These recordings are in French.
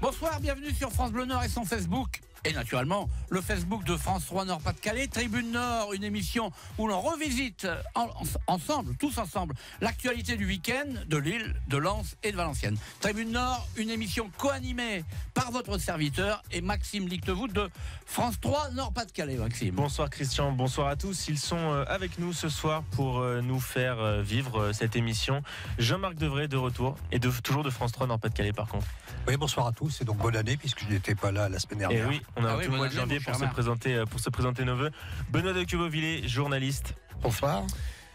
Bonsoir, bienvenue sur France Bleu Nord et son Facebook. Et naturellement, le Facebook de France 3 Nord-Pas-de-Calais, Tribune Nord, une émission où l'on revisite ensemble, tous ensemble, l'actualité du week-end de Lille, de Lens et de Valenciennes. Tribune Nord, une émission co-animée par votre serviteur et Maxime Lictevoet de France 3 Nord-Pas-de-Calais. Maxime. Bonsoir Christian, bonsoir à tous. Ils sont avec nous ce soir pour nous faire vivre cette émission. Jean-Marc Devray de retour et toujours de France 3 Nord-Pas-de-Calais par contre. Oui, bonsoir à tous et donc bonne année puisque je n'étais pas là la semaine dernière. Et oui, on a tout le mois de janvier pour se présenter nos vœux. Benoît de Quevauvillers, journaliste. Bonsoir.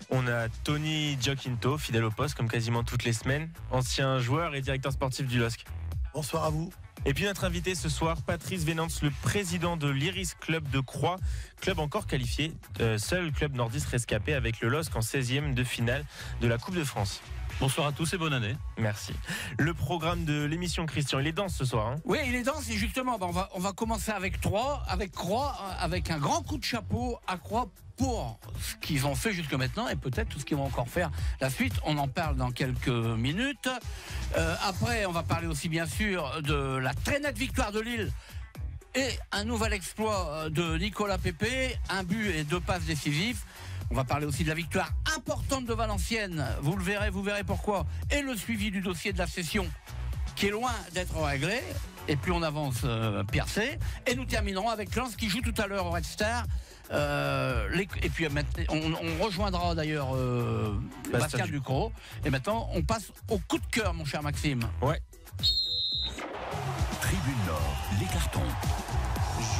On a Tony Giacinto, fidèle au poste comme quasiment toutes les semaines, ancien joueur et directeur sportif du LOSC. Bonsoir à vous. Et puis notre invité ce soir, Patrice Vénance, le président de l'Iris Club de Croix, club encore qualifié, seul club nordiste rescapé avec le LOSC en 16e de finale de la Coupe de France. Bonsoir à tous et bonne année. Merci. Le programme de l'émission, Christian, il est dense ce soir. Oui, il est dense et justement, on va commencer avec Croix, avec un grand coup de chapeau à Croix pour ce qu'ils ont fait jusque maintenant et peut-être tout ce qu'ils vont encore faire la suite. On en parle dans quelques minutes. Après, on va parler aussi bien sûr de la très nette victoire de Lille et un nouvel exploit de Nicolas Pepe, un but et 2 passes décisives. On va parler aussi de la victoire importante de Valenciennes. Vous verrez pourquoi. Et le suivi du dossier de la session qui est loin d'être réglé. Et plus on avance, pire c'est. Et nous terminerons avec Lens qui joue tout à l'heure au Red Star. Et puis on rejoindra d'ailleurs Bastien Ducrot. Et maintenant on passe au coup de cœur, mon cher Maxime. Ouais. Tribune Nord, les cartons.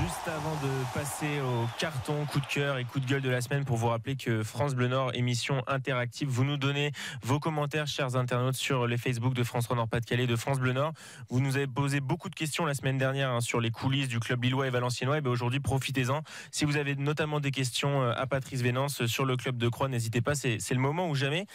Juste avant de passer au carton, coup de cœur et coup de gueule de la semaine, pour vous rappeler que France Bleu Nord, émission interactive, vous nous donnez vos commentaires, chers internautes, sur les Facebook de France 3 Nord-Pas-de-Calais, de France Bleu Nord. Vous nous avez posé beaucoup de questions la semaine dernière sur les coulisses du club lillois et valenciennois. Et aujourd'hui, profitez-en. Si vous avez notamment des questions à Patrice Vénance sur le club de Croix, n'hésitez pas, c'est le moment ou jamais.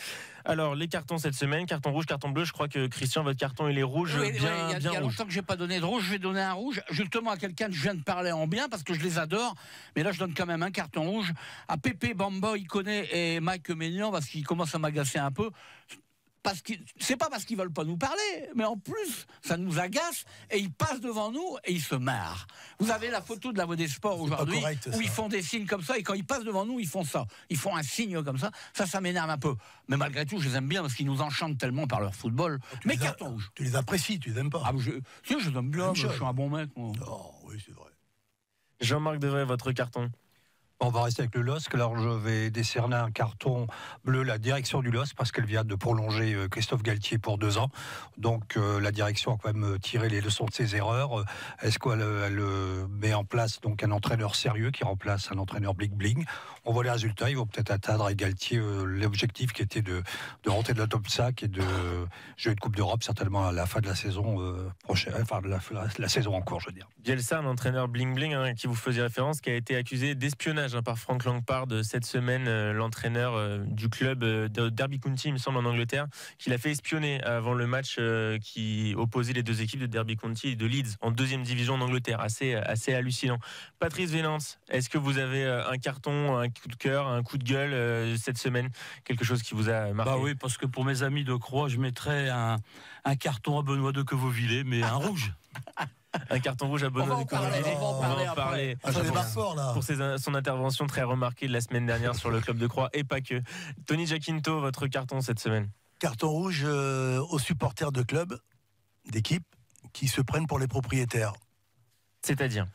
Alors, les cartons cette semaine, carton rouge, carton bleu. Je crois que Christian, votre carton, il est rouge, bien rouge. Il y a longtemps que j'ai pas donné de rouge, je vais donner un rouge, justement à quelqu'un que je viens de parler en bien, parce que je les adore, mais là je donne quand même un carton rouge à Pépé, Bamba, Ikoné et Mike Maignan, parce qu'ils commencent à m'agacer un peu. C'est pas parce qu'ils veulent pas nous parler, mais en plus, ça nous agace, et ils passent devant nous et ils se marrent. Vous avez la photo de la Voix des Sports aujourd'hui, où ils font des signes comme ça, et quand ils passent devant nous, ils font ça. Ils font un signe comme ça. Ça m'énerve un peu. Mais malgré tout, je les aime bien, parce qu'ils nous enchantent tellement par leur football. Mais carton rouge. Tu les apprécies, tu les aimes pas. Si, je les aime bien, je suis un bon mec. Moi. Oh, oui, c'est vrai. Jean-Marc Devray, votre carton. On va rester avec le LOSC. Alors je vais décerner un carton bleu à la direction du LOSC parce qu'elle vient de prolonger Christophe Galtier pour 2 ans. Donc la direction a quand même tiré les leçons de ses erreurs. Est-ce qu'elle met en place donc un entraîneur sérieux qui remplace un entraîneur bling-bling? On voit les résultats. Ils vont peut-être atteindre avec Galtier l'objectif qui était de rentrer de la top 5 et de jouer une Coupe d'Europe certainement à la fin de la saison prochaine, enfin de la saison en cours, je veux dire. Bielsa, un entraîneur bling-bling qui vous faisait référence, qui a été accusé d'espionnage par Frank Lampard cette semaine, l'entraîneur du club de Derby County, il me semble, en Angleterre, qu'il a fait espionner avant le match qui opposait les deux équipes de Derby County et de Leeds en 2e division en Angleterre. Assez hallucinant. Patrice Vénance, est-ce que vous avez un carton, un coup de cœur, un coup de gueule cette semaine, quelque chose qui vous a marqué? Bah oui, parce que pour mes amis de Croix, je mettrais un carton à Benoît de Quevauvillers, mais un rouge. Un carton rouge à Benoît de Quevauvillers. On va en parler. Pour son intervention très remarquée de la semaine dernière sur le club de Croix, et pas que. Tony Giacinto, votre carton cette semaine? Carton rouge aux supporters de clubs, d'équipes, qui se prennent pour les propriétaires. C'est-à-dire?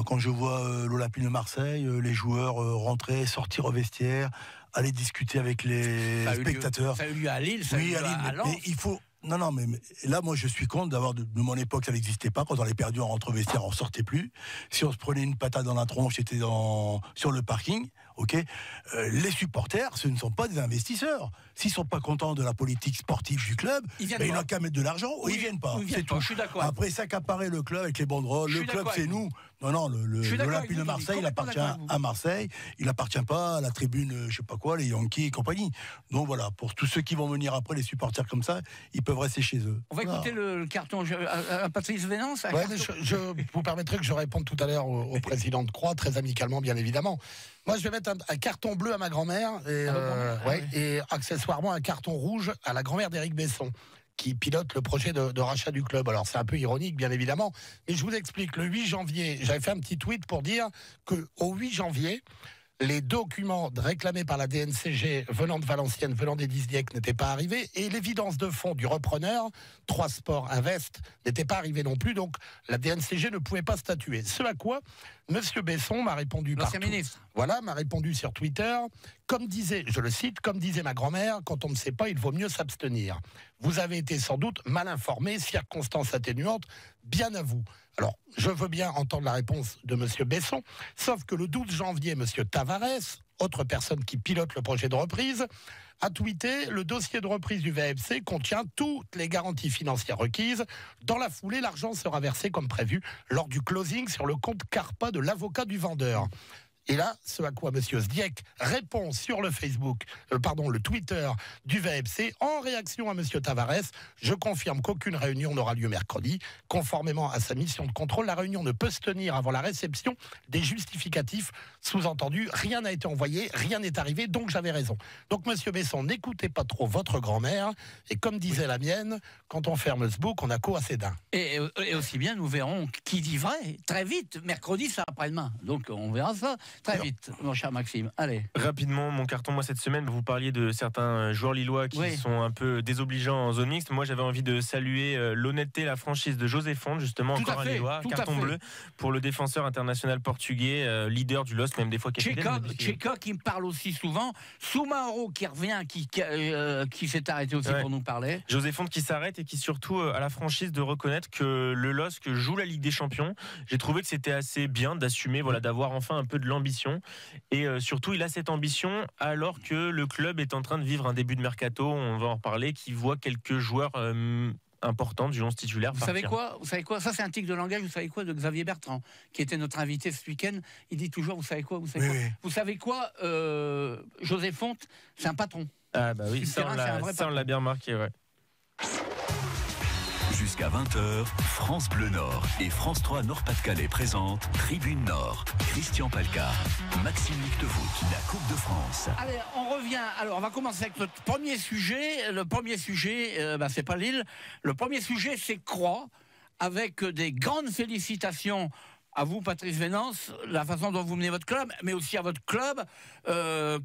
Quand je vois l'Olympique de Marseille, les joueurs rentrer, sortir au vestiaire, aller discuter avec les spectateurs. Ça a eu lieu à Lille, ça a eu lieu à Lens. Mais il faut... Non, mais là, moi, je suis contre d'avoir, de mon époque, ça n'existait pas. Quand on avait perdu, on rentre au vestiaire, on sortait plus. Si on se prenait une patate dans la tronche, c'était sur le parking, ok. Les supporters, ce ne sont pas des investisseurs. S'ils sont pas contents de la politique sportive du club, ils n'ont qu'à mettre de l'argent ou ils viennent pas. C'est tout. Je suis d'accord. Après, s'accaparer le club avec les banderoles. Le club, c'est nous. Non, l'Olympique de Marseille, il appartient à Marseille. Il appartient pas à la tribune, je sais pas quoi, les Yankees et compagnie. Donc voilà, pour tous ceux qui vont venir après, les supporters comme ça, ils peuvent rester chez eux. On va écouter le carton à Patrice Vénance. Ouais, je vous permettrai que je réponde tout à l'heure au président de Croix, très amicalement, bien évidemment. Moi, je vais mettre un carton bleu à ma grand-mère et accessoirement un carton rouge à la grand-mère d'Éric Besson, qui pilote le projet de rachat du club. Alors c'est un peu ironique, bien évidemment, mais je vous explique. Le 8 janvier, j'avais fait un petit tweet pour dire qu'au 8 janvier, les documents réclamés par la DNCG venant de Valenciennes, venant des Dieck n'étaient pas arrivés, et l'évidence de fonds du repreneur, 3 Sports Invest, n'était pas arrivée non plus, donc la DNCG ne pouvait pas statuer. Ce à quoi M. Besson m'a répondu m'a répondu sur Twitter, comme disait, je le cite, comme disait ma grand-mère, quand on ne sait pas, il vaut mieux s'abstenir. Vous avez été sans doute mal informé, circonstance atténuante, bien à vous. Alors, je veux bien entendre la réponse de M. Besson, sauf que le 12 janvier, M. Tavares, autre personne qui pilote le projet de reprise, a tweeté: le dossier de reprise du VFC contient toutes les garanties financières requises. Dans la foulée, l'argent sera versé comme prévu lors du closing sur le compte Carpa de l'avocat du vendeur. Et là, ce à quoi M. Dieck répond sur le le Twitter du VFC, en réaction à M. Tavares, je confirme qu'aucune réunion n'aura lieu mercredi. Conformément à sa mission de contrôle, la réunion ne peut se tenir avant la réception des justificatifs. Sous-entendu, rien n'a été envoyé, rien n'est arrivé, donc j'avais raison. Donc, M. Besson, n'écoutez pas trop votre grand-mère, et comme disait la mienne, quand on ferme ce bouc, on a qu'au à ses dents. Et aussi bien, nous verrons qui dit vrai très vite. Mercredi, c'est après-demain. Donc, on verra ça très vite, mon cher Maxime. Allez. Rapidement, mon carton, moi, cette semaine, vous parliez de certains joueurs lillois qui sont un peu désobligeants en zone mixte. Moi, j'avais envie de saluer l'honnêteté, la franchise de José Fonte, justement, encore un lillois, carton bleu pour le défenseur international portugais, leader du LOSC, même des fois capitaine. Tcheka qui me parle aussi souvent. Soumaoro qui revient, qui s'est arrêté aussi pour nous parler. José Fonte qui s'arrête et qui surtout a la franchise de reconnaître que le LOSC joue la Ligue des Champions. J'ai trouvé que c'était assez bien d'assumer, d'avoir enfin un peu de l'ambition. Et surtout, il a cette ambition alors que le club est en train de vivre un début de mercato, on va en reparler, qui voit quelques joueurs importants du 11 titulaire. Vous savez quoi Ça, c'est un tic de langage. Vous savez quoi de Xavier Bertrand, qui était notre invité ce week-end. Il dit toujours, vous savez quoi Vous savez quoi José Fonte, c'est un patron. Ah bah oui, ça on l'a bien remarqué, ouais. Jusqu'à 20h, France Bleu Nord et France 3 Nord-Pas-de-Calais présentent Tribune Nord. Christian Palka, Maxime Lictevoot, la Coupe de France. Allez, on revient. Alors, on va commencer avec notre premier sujet. Le premier sujet, c'est pas Lille. Le premier sujet, c'est Croix, avec des grandes félicitations à vous, Patrice Vénance, la façon dont vous menez votre club, mais aussi à votre club,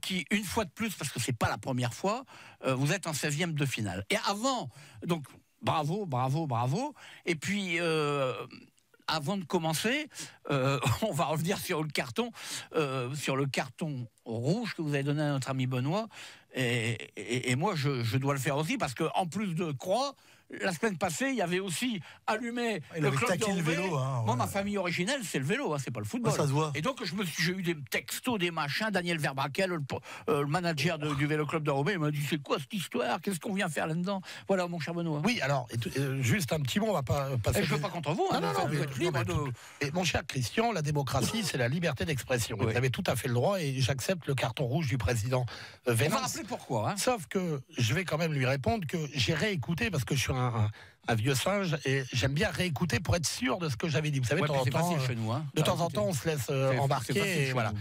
qui, une fois de plus, parce que c'est pas la première fois, vous êtes en 16e de finale. Et avant, donc, bravo. Et puis, avant de commencer, on va revenir sur le carton rouge que vous avez donné à notre ami Benoît. Et moi, je dois le faire aussi, parce qu'en plus de Croix, la semaine passée, il y avait aussi allumé le club de Roubaix. Le vélo. Moi, ma famille originelle, c'est le vélo, c'est pas le football. Ça se voit. Et donc, j'ai eu des textos, des machins. Daniel Verbrakel, le manager du vélo club de Roubaix, il m'a dit: c'est quoi cette histoire? Qu'est-ce qu'on vient faire là-dedans? Voilà, mon cher Benoît. Oui, alors, juste un petit mot, on va pas passer. Je ne veux pas contre vous. Vous êtes libre Et mon cher Christian, la démocratie, c'est la liberté d'expression. Vous avez tout à fait le droit, et j'accepte le carton rouge du président Vénance. On va rappeler pourquoi. Sauf que je vais quand même lui répondre que j'ai réécouté, parce que je suis un vieux singe, et j'aime bien réécouter pour être sûr de ce que j'avais dit. Vous savez, de temps en temps, on se laisse embarquer. Et voilà.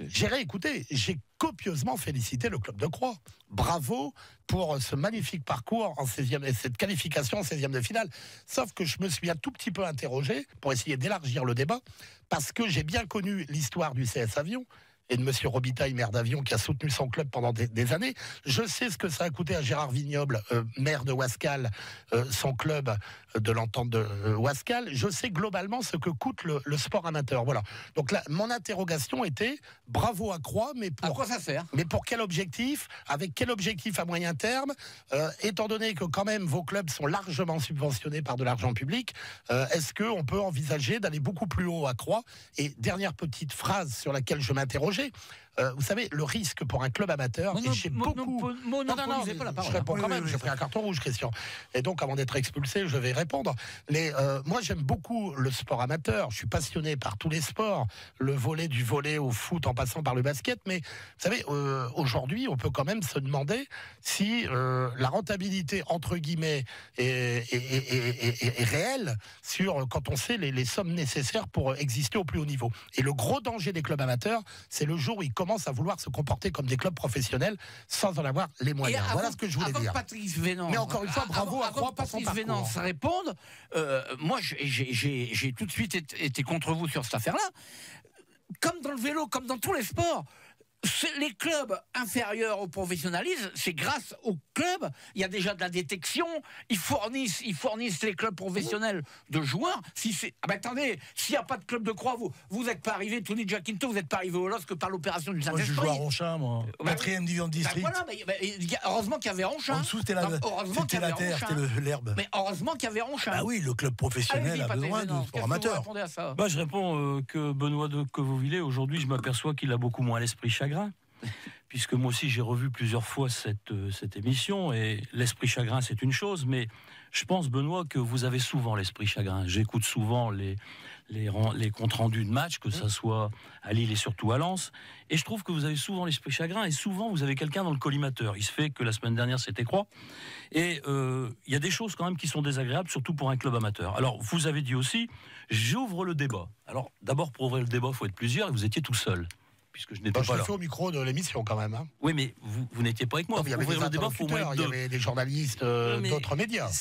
J'ai réécouté, j'ai copieusement félicité le club de Croix. Bravo pour ce magnifique parcours en 16e, et cette qualification en 16e de finale. Sauf que je me suis un tout petit peu interrogé pour essayer d'élargir le débat, parce que j'ai bien connu l'histoire du CS Avion et de M. Robitaille, maire d'Avion, qui a soutenu son club pendant des années. Je sais ce que ça a coûté à Gérard Vignoble, maire de Ouascal, son club de l'entente de Ouascal. Je sais globalement ce que coûte le sport amateur. Voilà. Donc là, mon interrogation était: bravo à Croix, mais à quoi ça sert? Mais pour quel objectif? Avec quel objectif à moyen terme? Étant donné que quand même vos clubs sont largement subventionnés par de l'argent public, est-ce qu'on peut envisager d'aller beaucoup plus haut à Croix? Et dernière petite phrase sur laquelle je m'interroge. Vous savez, le risque pour un club amateur, et j'ai beaucoup... Non, pas la parole. Je réponds quand même, j'ai pris un carton rouge, Christian. Et donc, avant d'être expulsé, je vais répondre. Moi, j'aime beaucoup le sport amateur. Je suis passionné par tous les sports, le volley, du volley au foot, en passant par le basket. Mais, vous savez, aujourd'hui, on peut quand même se demander si la rentabilité, entre guillemets, est réelle quand on sait les sommes nécessaires pour exister au plus haut niveau. Et le gros danger des clubs amateurs, c'est le jour où ils commencent commencent à vouloir se comporter comme des clubs professionnels sans en avoir les moyens. Voilà ce que je voulais dire. Patrice Vénan, mais encore une fois, bravo à Croix pour son Patrice Vénan parcours. réponde, moi j'ai tout de suite été contre vous sur cette affaire-là. Comme dans le vélo, comme dans tous les sports, les clubs inférieurs au professionnalisme, c'est grâce aux clubs. Il y a déjà de la détection. Ils fournissent les clubs professionnels de joueurs. Attendez, s'il n'y a pas de club de Croix, vous n'êtes pas arrivé, Tony Giacinto, vous n'êtes pas arrivé au LOSC par l'opération du Moi, je joue à Ronchin, moi. 4e division de district. Voilà, heureusement qu'il y avait Ronchin. En dessous, c'était la terre, c'était l'herbe. Mais heureusement qu'il y avait Ronchin. Ah oui, le club professionnel a besoin de sport amateur. Je réponds que Benoît de Quevauvillé, aujourd'hui, je m'aperçois qu'il a beaucoup moins l'esprit chagrin. Puisque moi aussi j'ai revu plusieurs fois cette émission, et l'esprit chagrin c'est une chose, mais je pense, Benoît, que vous avez souvent l'esprit chagrin. J'écoute souvent les comptes rendus de match, que ça soit à Lille et surtout à Lens, et je trouve que vous avez souvent l'esprit chagrin, et souvent vous avez quelqu'un dans le collimateur. Il se fait que la semaine dernière c'était Croix, et il y a des choses quand même qui sont désagréables, surtout pour un club amateur. Alors vous avez dit aussi, j'ouvre le débat. Alors d'abord, pour ouvrir le débat, il faut être plusieurs, et vous étiez tout seul. Puisque je n'étais pas là. Je suis au micro de l'émission quand même. Hein. Oui, mais vous n'étiez pas avec moi. Non, il y avait des interlocuteurs, il y avait des journalistes d'autres médias.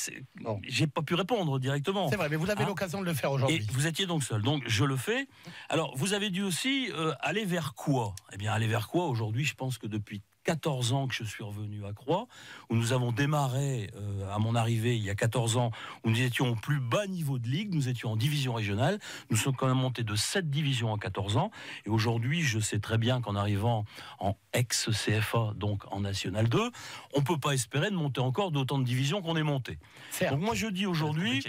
J'ai pas pu répondre directement. C'est vrai, mais vous avez l'occasion de le faire aujourd'hui. Et vous étiez donc seul, donc je le fais. Alors, vous avez dû aussi aller vers quoi ? Eh bien, aller vers quoi aujourd'hui ? Je pense que depuis 14 ans que je suis revenu à Croix, où nous avons démarré à mon arrivée il y a 14 ans, où nous étions au plus bas niveau de ligue, nous étions en division régionale, nous sommes quand même montés de 7 divisions en 14 ans, et aujourd'hui je sais très bien qu'en arrivant en ex-CFA, donc en National 2, on ne peut pas espérer de monter encore d'autant de divisions qu'on est monté. Donc moi je dis aujourd'hui,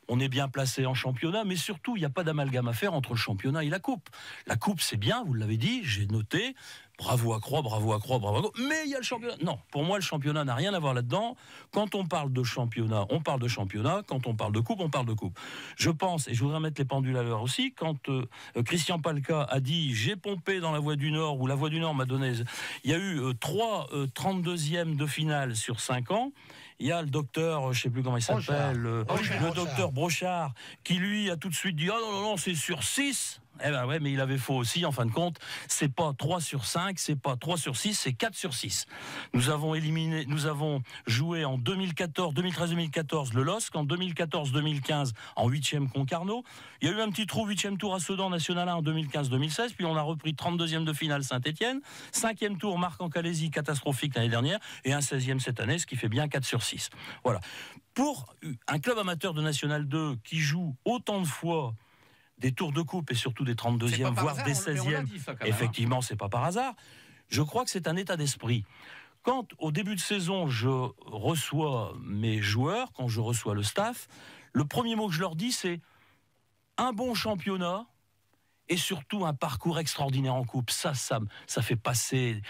on est bien placé en championnat, mais surtout il n'y a pas d'amalgame à faire entre le championnat et la coupe. La coupe c'est bien, vous l'avez dit, j'ai noté, bravo à Croix, bravo à Croix, bravo à Croix. Mais il y a le championnat. Non, pour moi, le championnat n'a rien à voir là-dedans. Quand on parle de championnat, on parle de championnat. Quand on parle de coupe, on parle de coupe. Je pense, et je voudrais mettre les pendules à l'heure aussi, quand Christian Palka a dit « j'ai pompé dans la Voie du Nord », ou la Voie du Nord m'a donné... Il y a eu 3 32e de finale sur 5 ans. Il y a le docteur, je ne sais plus comment il s'appelle, le docteur Brochard, qui lui a tout de suite dit « ah non, c'est sur 6 ». Eh ben ouais, mais il avait faux aussi, en fin de compte. C'est pas 3 sur 5, c'est pas 3 sur 6, c'est 4 sur 6. Nous avons joué en 2013-2014 le LOSC, en 2014-2015 en 8e Concarneau. Il y a eu un petit trou 8e tour à Sedan National 1 en 2015-2016, puis on a repris 32e de finale Saint-Étienne, 5e tour Marc en Calaisie, catastrophique l'année dernière, et un 16e cette année, ce qui fait bien 4 sur 6. Voilà. Pour un club amateur de National 2 qui joue autant de fois des tours de coupe et surtout des 32e, voire des 16e, effectivement, c'est pas par hasard. Je crois que c'est un état d'esprit. Quand, au début de saison, je reçois mes joueurs, quand je reçois le staff, le premier mot que je leur dis, c'est un bon championnat et surtout un parcours extraordinaire en coupe. Ça fait passer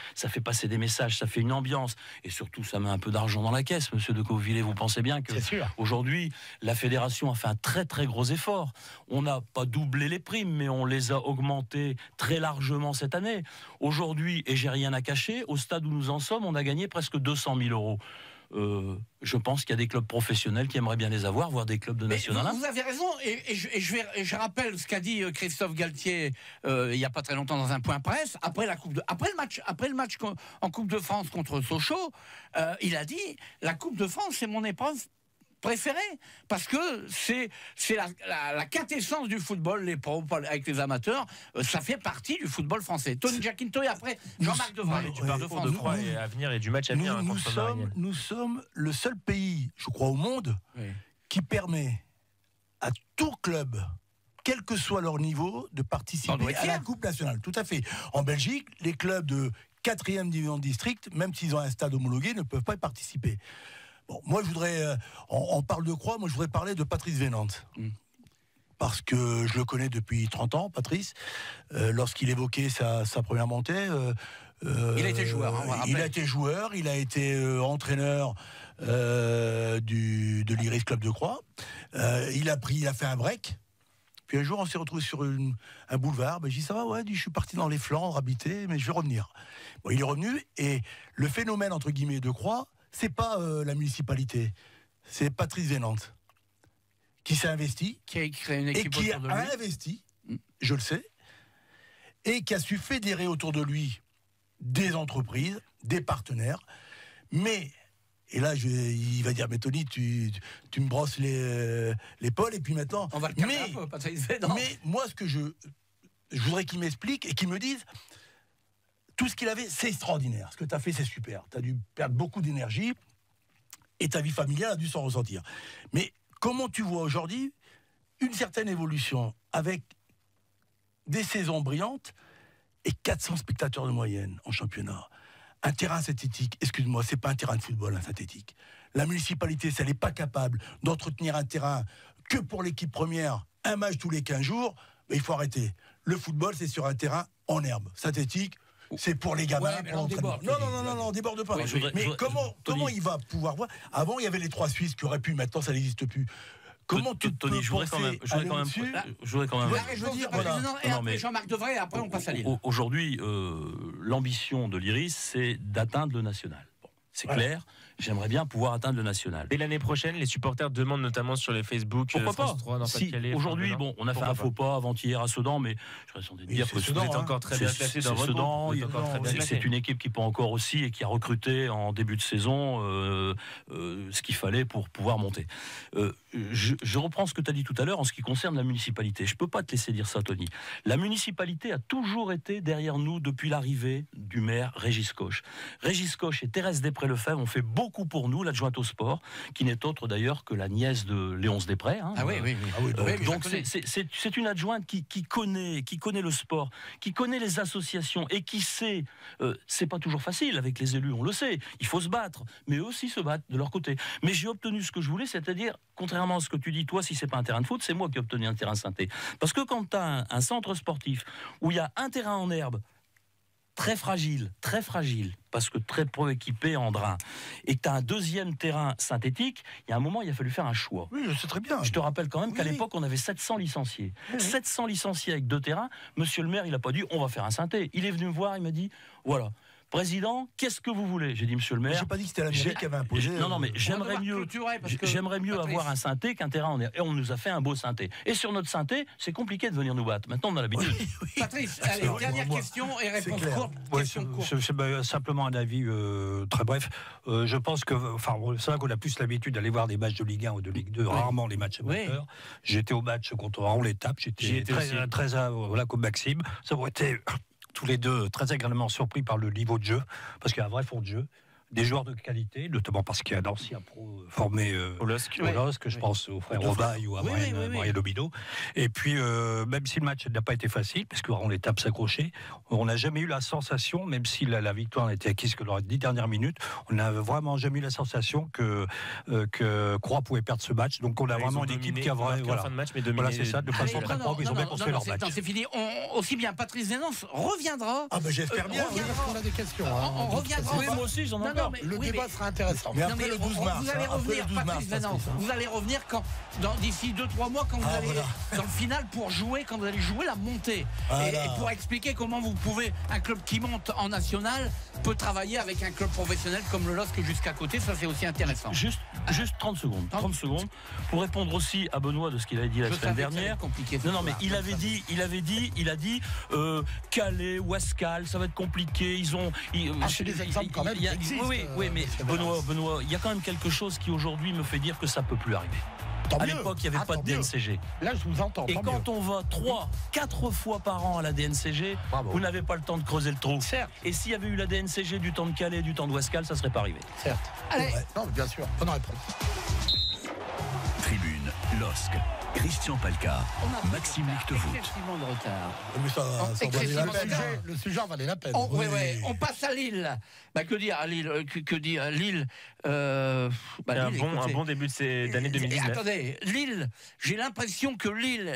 des messages, ça fait une ambiance, et surtout ça met un peu d'argent dans la caisse, monsieur de Quevauvillé. Vous pensez bien que aujourd'hui la fédération a fait un très très gros effort. On n'a pas doublé les primes, mais on les a augmentées très largement cette année. Aujourd'hui, et j'ai rien à cacher, au stade où nous en sommes, on a gagné presque 200 000 euros. Je pense qu'il y a des clubs professionnels qui aimeraient bien les avoir, voire des clubs de National 1. Vous avez raison, et je rappelle ce qu'a dit Christophe Galtier il n'y a pas très longtemps dans un point presse, après le match en Coupe de France contre Sochaux, il a dit la Coupe de France c'est mon épreuve préféré, parce que c'est la quintessence du football, les pros avec les amateurs, ça fait partie du football français. Tony Giacinto et après Jean-Marc Devray. Tu parles de France de Croix et à venir et du match à venir. Nous sommes le seul pays, je crois, au monde qui permet à tout club, quel que soit leur niveau, de participer à la Coupe nationale. Tout à fait. En Belgique, les clubs de 4e division de district, même s'ils ont un stade homologué, ne peuvent pas y participer. Bon, moi, je voudrais... on parle de Croix, moi, je voudrais parler de Patrice Vénan. Parce que je le connais depuis 30 ans, Patrice. Lorsqu'il évoquait sa première montée... il a été joueur. Il a été joueur, il a été entraîneur de l'Iris Club de Croix. Il a fait un break. Puis un jour, on s'est retrouvé sur un boulevard. Ben, j'ai dit, ça va, ouais. Je suis parti dans les Flandres, habiter, mais je vais revenir. Bon, il est revenu, et le phénomène, entre guillemets, de Croix, c'est pas la municipalité, c'est Patrice Vénan qui s'est investi, qui a créé une équipe et qui a investi, je le sais, et qui a su fédérer autour de lui des entreprises, des partenaires, mais... Et là, il va dire, mais Tony, tu me brosses l'épaule, et puis maintenant... On va le calmer un peu, parce qu'il fait, non. Mais moi, ce que je voudrais qu'il m'explique et qu'il me dise, tout ce qu'il avait, c'est extraordinaire. Ce que tu as fait, c'est super. Tu as dû perdre beaucoup d'énergie, et ta vie familiale a dû s'en ressentir. Mais comment tu vois aujourd'hui une certaine évolution avec des saisons brillantes et 400 spectateurs de moyenne en championnat? Un terrain synthétique, excuse-moi, c'est pas un terrain de football, un synthétique. La municipalité, si elle n'est pas capable d'entretenir un terrain que pour l'équipe première, un match tous les 15 jours, ben, il faut arrêter. Le football, c'est sur un terrain en herbe. Synthétique, c'est pour les gamins. Ouais, mais on déborde. Non, on déborde pas. Ouais, mais comment il va pouvoir voir? Avant, il y avait les 3 Suisses qui auraient pu, maintenant, ça n'existe plus. Comment tu Tony, peux je voudrais quand même. Non, mais Jean-Marc Devray, après on passe à Lille. Aujourd'hui, l'ambition de l'Iris, c'est d'atteindre le national. Bon, c'est clair. J'aimerais bien pouvoir atteindre le national. Et l'année prochaine, les supporters demandent notamment sur les Facebook. Pourquoi pas? 3, si, aujourd'hui, bon, on a fait un faux pas avant-hier à Sedan, mais je serais censé dire que Sedan est encore très bien placé dans votre groupe. C'est une équipe qui peut encore aussi et qui a recruté en début de saison ce qu'il fallait pour pouvoir monter. Je reprends ce que tu as dit tout à l'heure en ce qui concerne la municipalité. Je ne peux pas te laisser dire ça, Tony. La municipalité a toujours été derrière nous depuis l'arrivée du maire Régis Koch. Régis Koch et Thérèse Després-Lefebvre ont fait beaucoup pour nous, l'adjointe au sport, qui n'est autre d'ailleurs que la nièce de Léonce Després. Hein, donc c'est une adjointe qui connaît le sport, qui connaît les associations et qui sait, c'est pas toujours facile avec les élus, on le sait, il faut se battre, mais eux aussi se battent de leur côté. Mais j'ai obtenu ce que je voulais, c'est-à-dire, contrairement à ce que tu dis, toi, si c'est pas un terrain de foot, c'est moi qui ai obtenu un terrain synthé. Parce que quand tu as un centre sportif où il y a un terrain en herbe, très fragile, parce que très peu équipé en drain, et que tu as un deuxième terrain synthétique, il y a un moment, il a fallu faire un choix. Oui, je sais très bien. Je te rappelle quand même qu'à l'époque, on avait 700 licenciés. 700 licenciés avec 2 terrains. Monsieur le maire, il n'a pas dit, on va faire un synthé. Il est venu me voir, il m'a dit, voilà. Président, qu'est-ce que vous voulez? J'ai dit, monsieur le maire. J'ai pas dit que c'était la mairie qui avait imposé. Non, mais j'aimerais mieux avoir un synthé qu'un terrain en air. Et on nous a fait un beau synthé. Et sur notre synthé, c'est compliqué de venir nous battre. Maintenant, on a l'habitude. Patrice, allez, dernière question et réponse courte. C'est simplement un avis très bref. Je pense que, c'est vrai qu'on a plus l'habitude d'aller voir des matchs de Ligue 1 ou de Ligue 2, rarement les matchs amateurs. J'étais au match contre Raon-l'Étape, j'étais très comme Maxime. Ça aurait été tous les deux très agréablement surpris par le niveau de jeu, parce qu'il y a un vrai fond de jeu, des joueurs de qualité, notamment parce qu'il y a un ancien pro formé au LOSC, je pense aux frères Robaille ou à Brian Lobino. Et puis, même si le match n'a pas été facile, parce que on les tape s'accrocher, on n'a jamais eu la sensation, même si la victoire n'a été acquise que dans les 10 dernières minutes, on n'a vraiment jamais eu la sensation que Croix pouvait perdre ce match. Donc on a vraiment une équipe qui a vraiment... fin de match, mais dominé. C'est ça, de façon très propre, ils ont bien construit leur match. C'est fini. Aussi bien Patrice Vénance reviendra. Ah ben j'espère bien. On a des questions. On reviendra. Oui, moi aussi, j'en ai encore. Le débat sera intéressant. Mais après le 12 mars. Vous allez revenir, Patrice Vénance. Vous allez revenir d'ici 2-3 mois quand vous allez dans le final quand vous allez jouer la montée. Et pour expliquer comment vous pouvez, un club qui monte en national peut travailler avec un club professionnel comme le LOSC jusqu'à côté. Ça, c'est aussi intéressant. Juste 30 secondes. 30 secondes pour répondre aussi à Benoît de ce qu'il avait dit la semaine dernière. Non, mais il a dit Calais ou Ascal, ça va être compliqué. C'est des exemples quand même. Oui, mais Benoît, il y a quand même quelque chose qui aujourd'hui me fait dire que ça peut plus arriver. À l'époque, il n'y avait pas de DNCG. Là, je vous entends. Et quand on va 3-4 fois par an à la DNCG, vous n'avez pas le temps de creuser le trou. Certes. Et s'il y avait eu la DNCG du temps de Calais, du temps de Ouascal, ça ne serait pas arrivé. Certes. Allez. Non, bien sûr. Bonne réponse. Tribune, LOSC, Christian Palka, Maxime Lictevoot. Excessivement de retard. Mais ça valait la peine. Le sujet en valait la peine. On passe à Lille. Que dire à Lille? Lille un bon début d'année 2019. Attendez, Lille, j'ai l'impression que Lille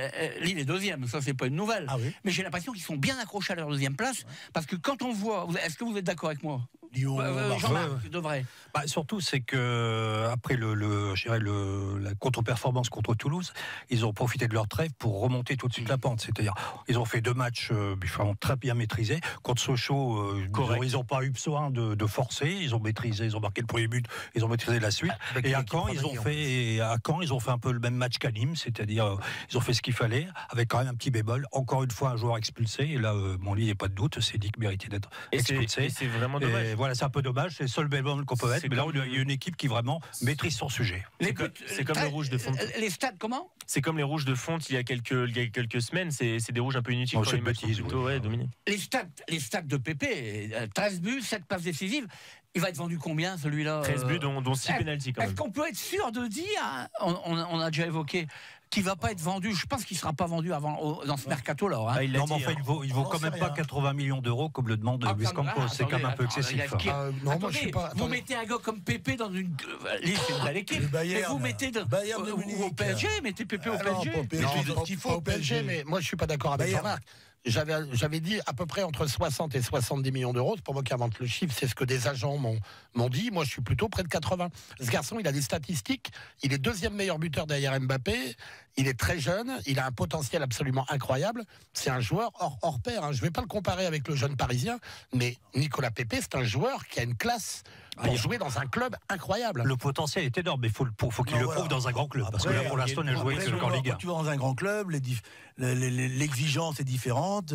est deuxième, ça c'est pas une nouvelle. Mais j'ai l'impression qu'ils sont bien accrochés à leur deuxième place, parce que quand on voit, est-ce que vous êtes d'accord avec moi? Lyon, Jean-Marc devrait. Bah, surtout, c'est que après je dirais la contre-performance contre Toulouse, ils ont profité de leur trêve pour remonter tout de suite la pente. C'est-à-dire, ils ont fait 2 matchs vraiment très bien maîtrisés. Contre Sochaux, ils n'ont pas eu besoin de forcer. Ils ont maîtrisé, ils ont marqué le premier but, ils ont maîtrisé la suite. Et à Caen, ils ont fait un peu le même match qu'à Nîmes, c'est-à-dire ils ont fait ce qu'il fallait, avec quand même un petit bémol. Encore une fois, un joueur expulsé. Et là, il n'y a pas de doute, c'est dit qu'il méritait d'être expulsé. Et c'est vraiment dommage. Et voilà, c'est un peu dommage. C'est le seul bémol qu'on peut mettre. Mais là, il y a une équipe qui vraiment maîtrise son sujet. C'est comme le rouge de fonte. Les stades, comment? C'est comme les rouges de fonte il y a quelques semaines. C'est des rouges un peu inutiles quand les matchs sont plutôt dominés. Les stats de Pépé, 13 buts, 7 passes décisives. Il va être vendu combien, celui-là? 13 buts, dont 6 pénaltys quand même. Est-ce qu'on peut être sûr de dire, on a déjà évoqué, qu'il ne va pas être vendu? Je pense qu'il ne sera pas vendu dans ce mercato-là. Hein. Non, mais enfin, il vaut quand même pas 80 millions d'euros comme le demande Luis Campos. C'est quand même un peu excessif. Non, moi, je suis pas. Vous mettez un gars comme Pépé dans une. C'est une belle équipe. Mais vous mettez au PSG, mettez Pépé au PSG. Il faut au PSG, mais moi, je ne suis pas d'accord avec Jean-Marc. J'avais dit à peu près entre 60 et 70 millions d'euros. C'est pas moi qui invente le chiffre, c'est ce que des agents m'ont dit. Moi, je suis plutôt près de 80. Ce garçon, il a des statistiques. Il est 2e meilleur buteur derrière Mbappé. Il est très jeune. Il a un potentiel absolument incroyable. C'est un joueur hors pair. Hein. Je ne vais pas le comparer avec le jeune Parisien, mais Nicolas Pepe, c'est un joueur qui a une classe pour jouer dans un club incroyable. Le potentiel est énorme, mais il faut qu'il le prouve dans un grand club. Parce que là, pour l'instant, il n'a joué qu'en Ligue 1. Quand tu vas dans un grand club, l'exigence est différente,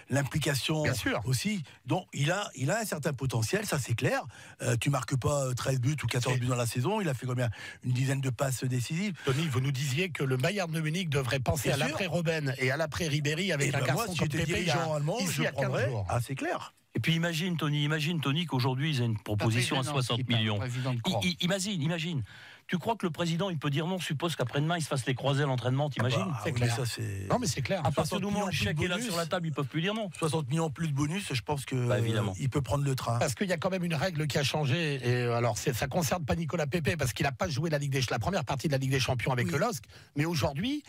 l'implication aussi. Donc, il a un certain potentiel, ça c'est clair. Tu marques pas 13 buts ou 14 buts dans la saison. Il a fait combien? Une dizaine de passes décisives. Tony, vous nous disiez que le Bayern de Munich devrait penser à l'après Robben et à l'après Ribéry avec un garçon comme Pépé. Dirigeant allemand, je prendrais. Ah, c'est clair. Et puis imagine Tony qu'aujourd'hui ils ont une proposition à 60 millions. Imagine. Tu crois que le président il peut dire non? Suppose qu'après-demain il se fasse les croisés à l'entraînement, t'imagines? C'est clair. Non mais c'est clair. À partir du moment où le chèque est là sur la table, ils peuvent plus dire non. 60 millions plus de bonus, je pense que il peut prendre le train. Parce qu'il y a quand même une règle qui a changé. Et alors ça concerne pas Nicolas Pepe parce qu'il n'a pas joué la première partie de la Ligue des Champions avec le LOSC. Mais aujourd'hui,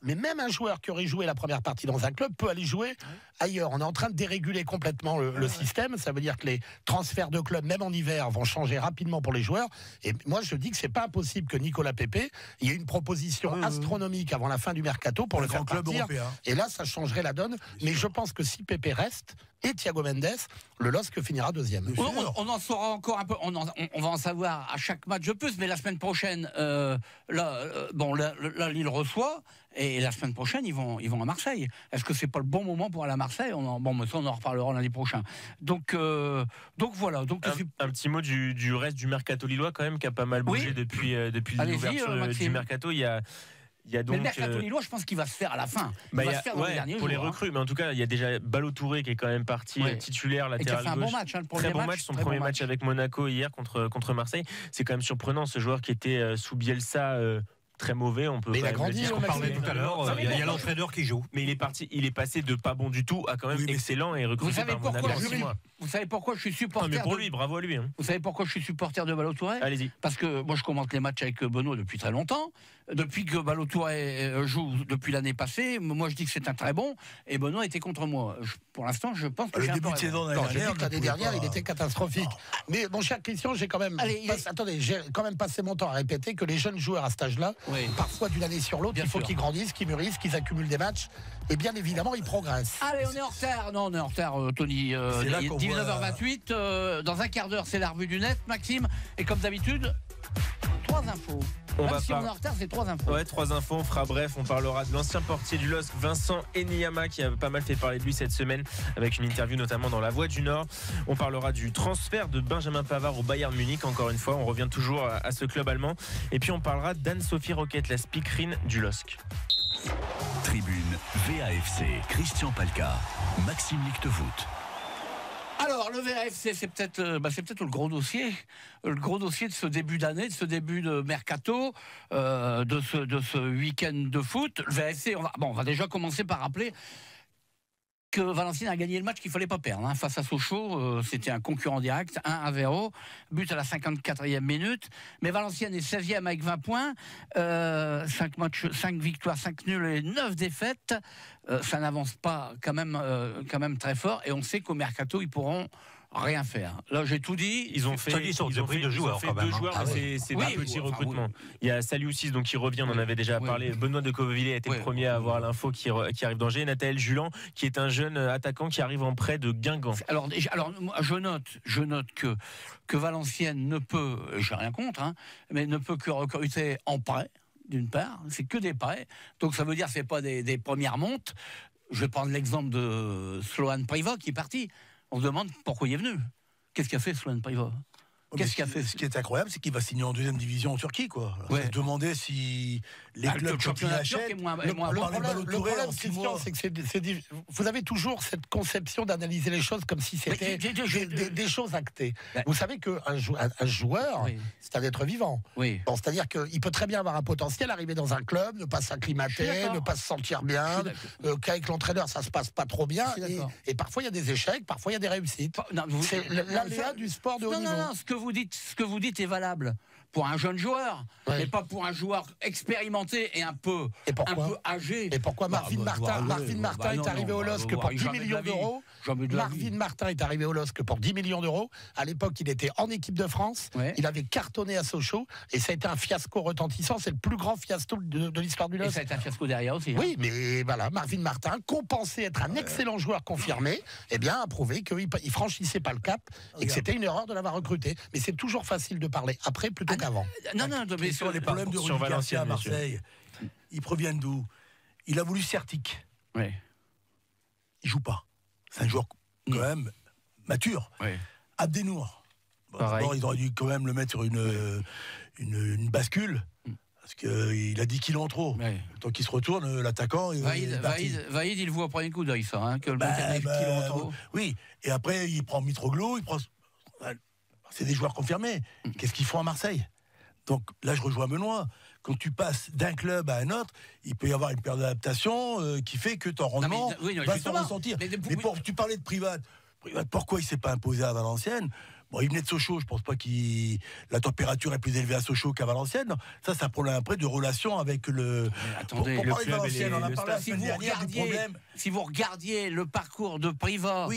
même un joueur qui aurait joué la première partie dans un club peut aller jouer ailleurs. On est en train de déréguler complètement le système. Ça veut dire que les transferts de clubs, même en hiver, vont changer rapidement pour les joueurs. Et moi, je dis que c'est pas impossible que Nicolas Pepe, il y ait une proposition astronomique avant la fin du mercato pour le faire partir. Européen. Et là, ça changerait la donne. Mais je pense que si Pepe reste et Thiago Mendes, le LOSC finira 2e. On en saura encore un peu. On va en savoir à chaque match de plus. Mais la semaine prochaine, Lille reçoit. Et la semaine prochaine, ils vont à Marseille. Est-ce que c'est pas le bon moment pour aller à Marseille? On en reparlera lundi prochain. Donc voilà. Donc un petit mot du reste du mercato lillois quand même, qui a pas mal bougé depuis l'ouverture du mercato. Il y a donc, mais le mercato lillois, je pense qu'il va se faire à la fin. Il va se faire dans les derniers pour jours, les recrues, mais en tout cas, il y a déjà Ballo-Touré qui est quand même parti titulaire latéral gauche. Un bon match, très bon match, son premier match avec Monaco hier contre Marseille. C'est quand même surprenant, ce joueur qui était sous Bielsa. Très mauvais, on peut. Mais il a grandi. On parlait tout à l'heure. Il y a l'entraîneur qui joue. Mais il est passé de pas bon du tout à quand même excellent et recruté par Monaco. Vous savez pourquoi je suis supporter? Mais pour lui, bravo à lui. Vous savez pourquoi je suis supporter de Ballo-Touré? Allez-y. Parce que moi je commente les matchs avec Benoît depuis très longtemps. Depuis que Ballo-Touré joue depuis l'année passée, moi je dis que c'est un très bon. Et Benoît était contre moi. Pour l'instant, je pense que le début de saison l'année dernière, il était catastrophique. Mais mon cher Christian, j'ai quand même passé mon temps à répéter que les jeunes joueurs à cet âge-là, parfois d'une année sur l'autre, il faut qu'ils grandissent, qu'ils mûrissent, qu'ils accumulent des matchs. Et bien évidemment, ils progressent. Allez, on est en retard. Non, on est en retard, Tony. 19h28. Dans un quart d'heure, c'est la revue du net, Maxime. Et comme d'habitude, 3 infos. On est en retard, c'est 3 infos. Ouais, 3 infos, on fera bref. On parlera de l'ancien portier du LOSC, Vincent Enyama, qui a pas mal fait parler de lui cette semaine, avec une interview notamment dans La Voix du Nord. On parlera du transfert de Benjamin Pavard au Bayern Munich. Encore une fois, on revient toujours à ce club allemand. Et puis on parlera d'Anne-Sophie Roquette, la speakerine du LOSC. Tribune VAFC, Christian Palka, Maxime Lictevoet. Alors, le VAFC, c'est peut-être le gros dossier. Le gros dossier de ce début d'année, de ce début de mercato, de ce week-end de foot. Le VAFC, on va déjà commencer par rappeler que Valenciennes a gagné le match qu'il ne fallait pas perdre. Face à Sochaux, c'était un concurrent direct, 1-0, but à la 54e minute. Mais Valenciennes est 16e avec 20 points, 5 matchs, 5 victoires, 5 nuls et 9 défaites. Ça n'avance pas quand même très fort. Et on sait qu'au mercato, ils pourront rien faire. Là, j'ai tout dit. Ils ont fait, ils ont pris deux joueurs quand même. deux joueurs, mais c'est Oui, des petits enfin, recrutements. oui. Il y a Saliousis donc qui revient, on en avait déjà parlé. Benoît de Covevillers a été le premier à avoir l'info qui arrive d'Angers. Nathaël Julan, qui est un jeune attaquant qui arrive en prêt de Guingamp. Alors moi, je note que Valenciennes ne peut, j'ai rien contre, hein, mais ne peut que recruter en prêt, d'une part. C'est que des prêts. Donc ça veut dire que c'est pas des premières montes. Je vais prendre l'exemple de Sloan Priva qui est parti. On se demande pourquoi il est venu. Qu'est-ce qu'a fait Sloan Priva? Qu'est-ce qu'il a fait? Ce qui est incroyable, c'est qu'il va signer en deuxième division en Turquie, quoi. Alors, se demander si les clubs quand ils achètent, le problème, Christian, c'est que vous avez toujours cette conception d'analyser les choses comme si c'était des choses actées. Vous savez qu'un joueur, c'est un être vivant. Oui. Bon, c'est-à-dire qu'il peut très bien avoir un potentiel, arriver dans un club, ne pas s'acclimater, ne pas se sentir bien, qu'avec l'entraîneur ça se passe pas trop bien, et parfois il y a des échecs, parfois il y a des réussites. C'est l'aléa du sport de haut niveau. Non, ce que vous dites est valable pour un jeune joueur, mais pas pour un joueur expérimenté et un peu âgé. Et pourquoi Marvin Martin est arrivé au LOSC pour 10 millions d'euros? Marvin Martin est arrivé au LOSC pour 10 millions d'euros. À l'époque, il était en équipe de France. Il avait cartonné à Sochaux et ça a été un fiasco retentissant. C'est le plus grand fiasco de l'histoire du LOSC. Et ça a été un fiasco derrière aussi. Oui, mais voilà, Marvin Martin, qu'on pensait être un excellent joueur confirmé, eh bien, a prouvé qu'il franchissait pas le cap et que c'était une erreur de l'avoir recruté. Mais c'est toujours facile de parler après plutôt qu'avant. Non, mais sur les problèmes de Rudy Garcia à Marseille, ils proviennent d'où? Il a voulu Certic. Oui. Il joue pas. C'est un joueur quand même mature. Oui. Abdenour. D'abord, il aurait dû quand même le mettre sur une bascule. Parce qu'il a 10 kilos en trop. Oui. Tant qu'il se retourne, l'attaquant. Vaïd, il voit au premier coup d'œil, ça. Hein, que le mec a 10 kilos en trop. Oui. Et après, il prend Mitroglou. C'est des joueurs confirmés. Qu'est-ce qu'ils font à Marseille? Donc là, je rejoins Benoît. Quand tu passes d'un club à un autre, il peut y avoir une période d'adaptation qui fait que ton rendement va se ressentir. Mais tu parlais de Privat. Pourquoi il ne s'est pas imposé à Valenciennes? Bon, il venait de Sochaux, je pense pas la température est plus élevée à Sochaux qu'à Valenciennes. Ça, c'est un problème après de relation avec le. Mais attendez, pour parler de Valenciennes, on a parlé si vous regardiez le parcours de Privat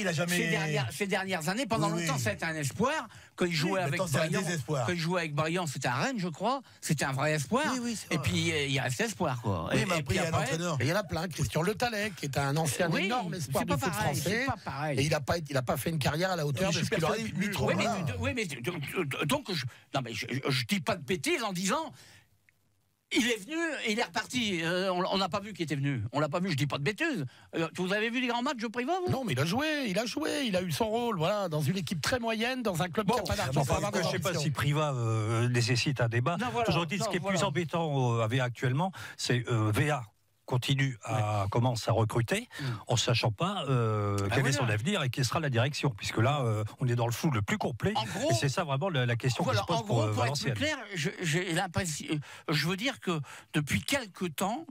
ces dernières années, pendant longtemps, c'était un espoir. Quand il jouait avec Briand, c'était un Rennes, je crois. C'était un vrai espoir. Et puis, il reste espoir, quoi. Oui, mais après, il y a un entraîneur. Il y en a plein. Christian Le Talec, qui est un ancien énorme espoir du foot français. Et il n'a pas fait une carrière à la hauteur de ce qu'il aurait pu. Oui, mais donc je dis pas de bêtises en disant il est venu et il est reparti. On n'a pas vu qu'il était venu. On l'a pas vu. Je dis pas de bêtises. Vous avez vu les grands matchs de Privat? Non, mais il a joué. Il a eu son rôle. Voilà, dans une équipe très moyenne, dans un club qui n'a pas d'argent. Je ne sais pas si Privat nécessite un débat. Toujours dit, ce qui est plus embêtant actuellement, c'est VA commence à recruter en sachant pas quel est son avenir et quelle sera la direction, puisque là on est dans le flou le plus complet. Et c'est ça vraiment la question qui se pose pour Valenciennes. Être plus clair, j'ai l'impression, je veux dire que depuis quelque temps,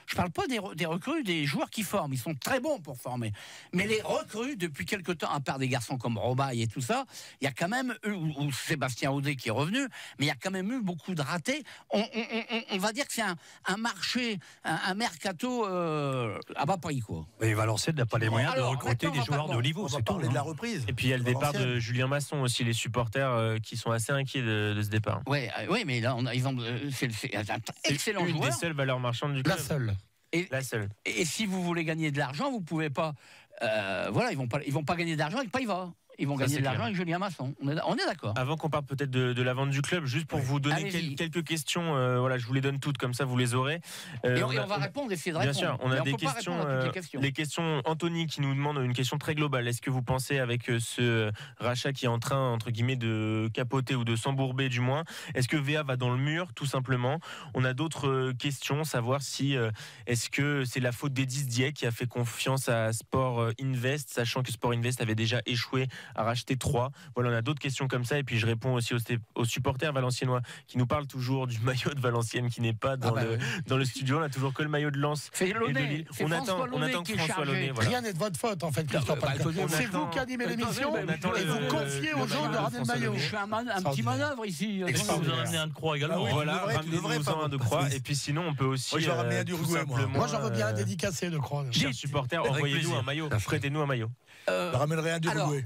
je parle pas des recrues, des joueurs qui forment, ils sont très bons pour former, mais les recrues depuis quelque temps, à part des garçons comme Robaille et tout ça, il y a quand même eu, ou Sébastien Audet qui est revenu, mais il y a quand même eu beaucoup de ratés. On va dire que c'est un marché, un mercato à bas prix, quoi. Et Valenciennes n'a pas les moyens de recruter des joueurs de haut niveau. On va parler de la reprise. Et puis il y a le départ de Julien Masson aussi, les supporters qui sont assez inquiets de ce départ. Oui, mais là c'est un excellent joueur. Une des seules valeurs marchandes du club. La seule. Et si vous voulez gagner de l'argent, vous pouvez pas. Ils vont pas gagner de l'argent avec Paiva. Ils vont gagner de l'argent avec Julien Masson. On est d'accord. Avant qu'on parle peut-être de la vente du club, juste pour vous donner quelques questions, je vous les donne toutes, comme ça vous les aurez. Et on va répondre, essayer de répondre. Bien sûr, on a des questions. Les questions, Anthony qui nous demande une question très globale. Est-ce que vous pensez, avec ce rachat qui est en train, entre guillemets, de capoter ou de s'embourber du moins, est-ce que VA va dans le mur, tout simplement? On a d'autres questions, savoir si est-ce que c'est la faute d'Edis Dieck qui a fait confiance à Sport Invest, sachant que Sport Invest avait déjà échoué à racheter 3. Voilà, on a d'autres questions comme ça, et puis je réponds aussi aux supporters valenciennois qui nous parlent toujours du maillot de Valenciennes qui n'est pas dans le studio. On a toujours que le maillot de Lens et de Lille. On attend que François Launay. Voilà. Rien n'est de votre faute en fait, Christian Palka. C'est vous qui animez l'émission et vous confiez aux gens de ramener le maillot. Je fais un petit manœuvre ici. Vous en ramenez un de croix également. Voilà, ramenez-nous un de croix, et puis sinon on peut aussi moi j'en veux bien un dédicacé de croix. Chers supporters, envoyez-nous un maillot, prêtez-nous un maillot. Je ramènerai un d'Uruguay.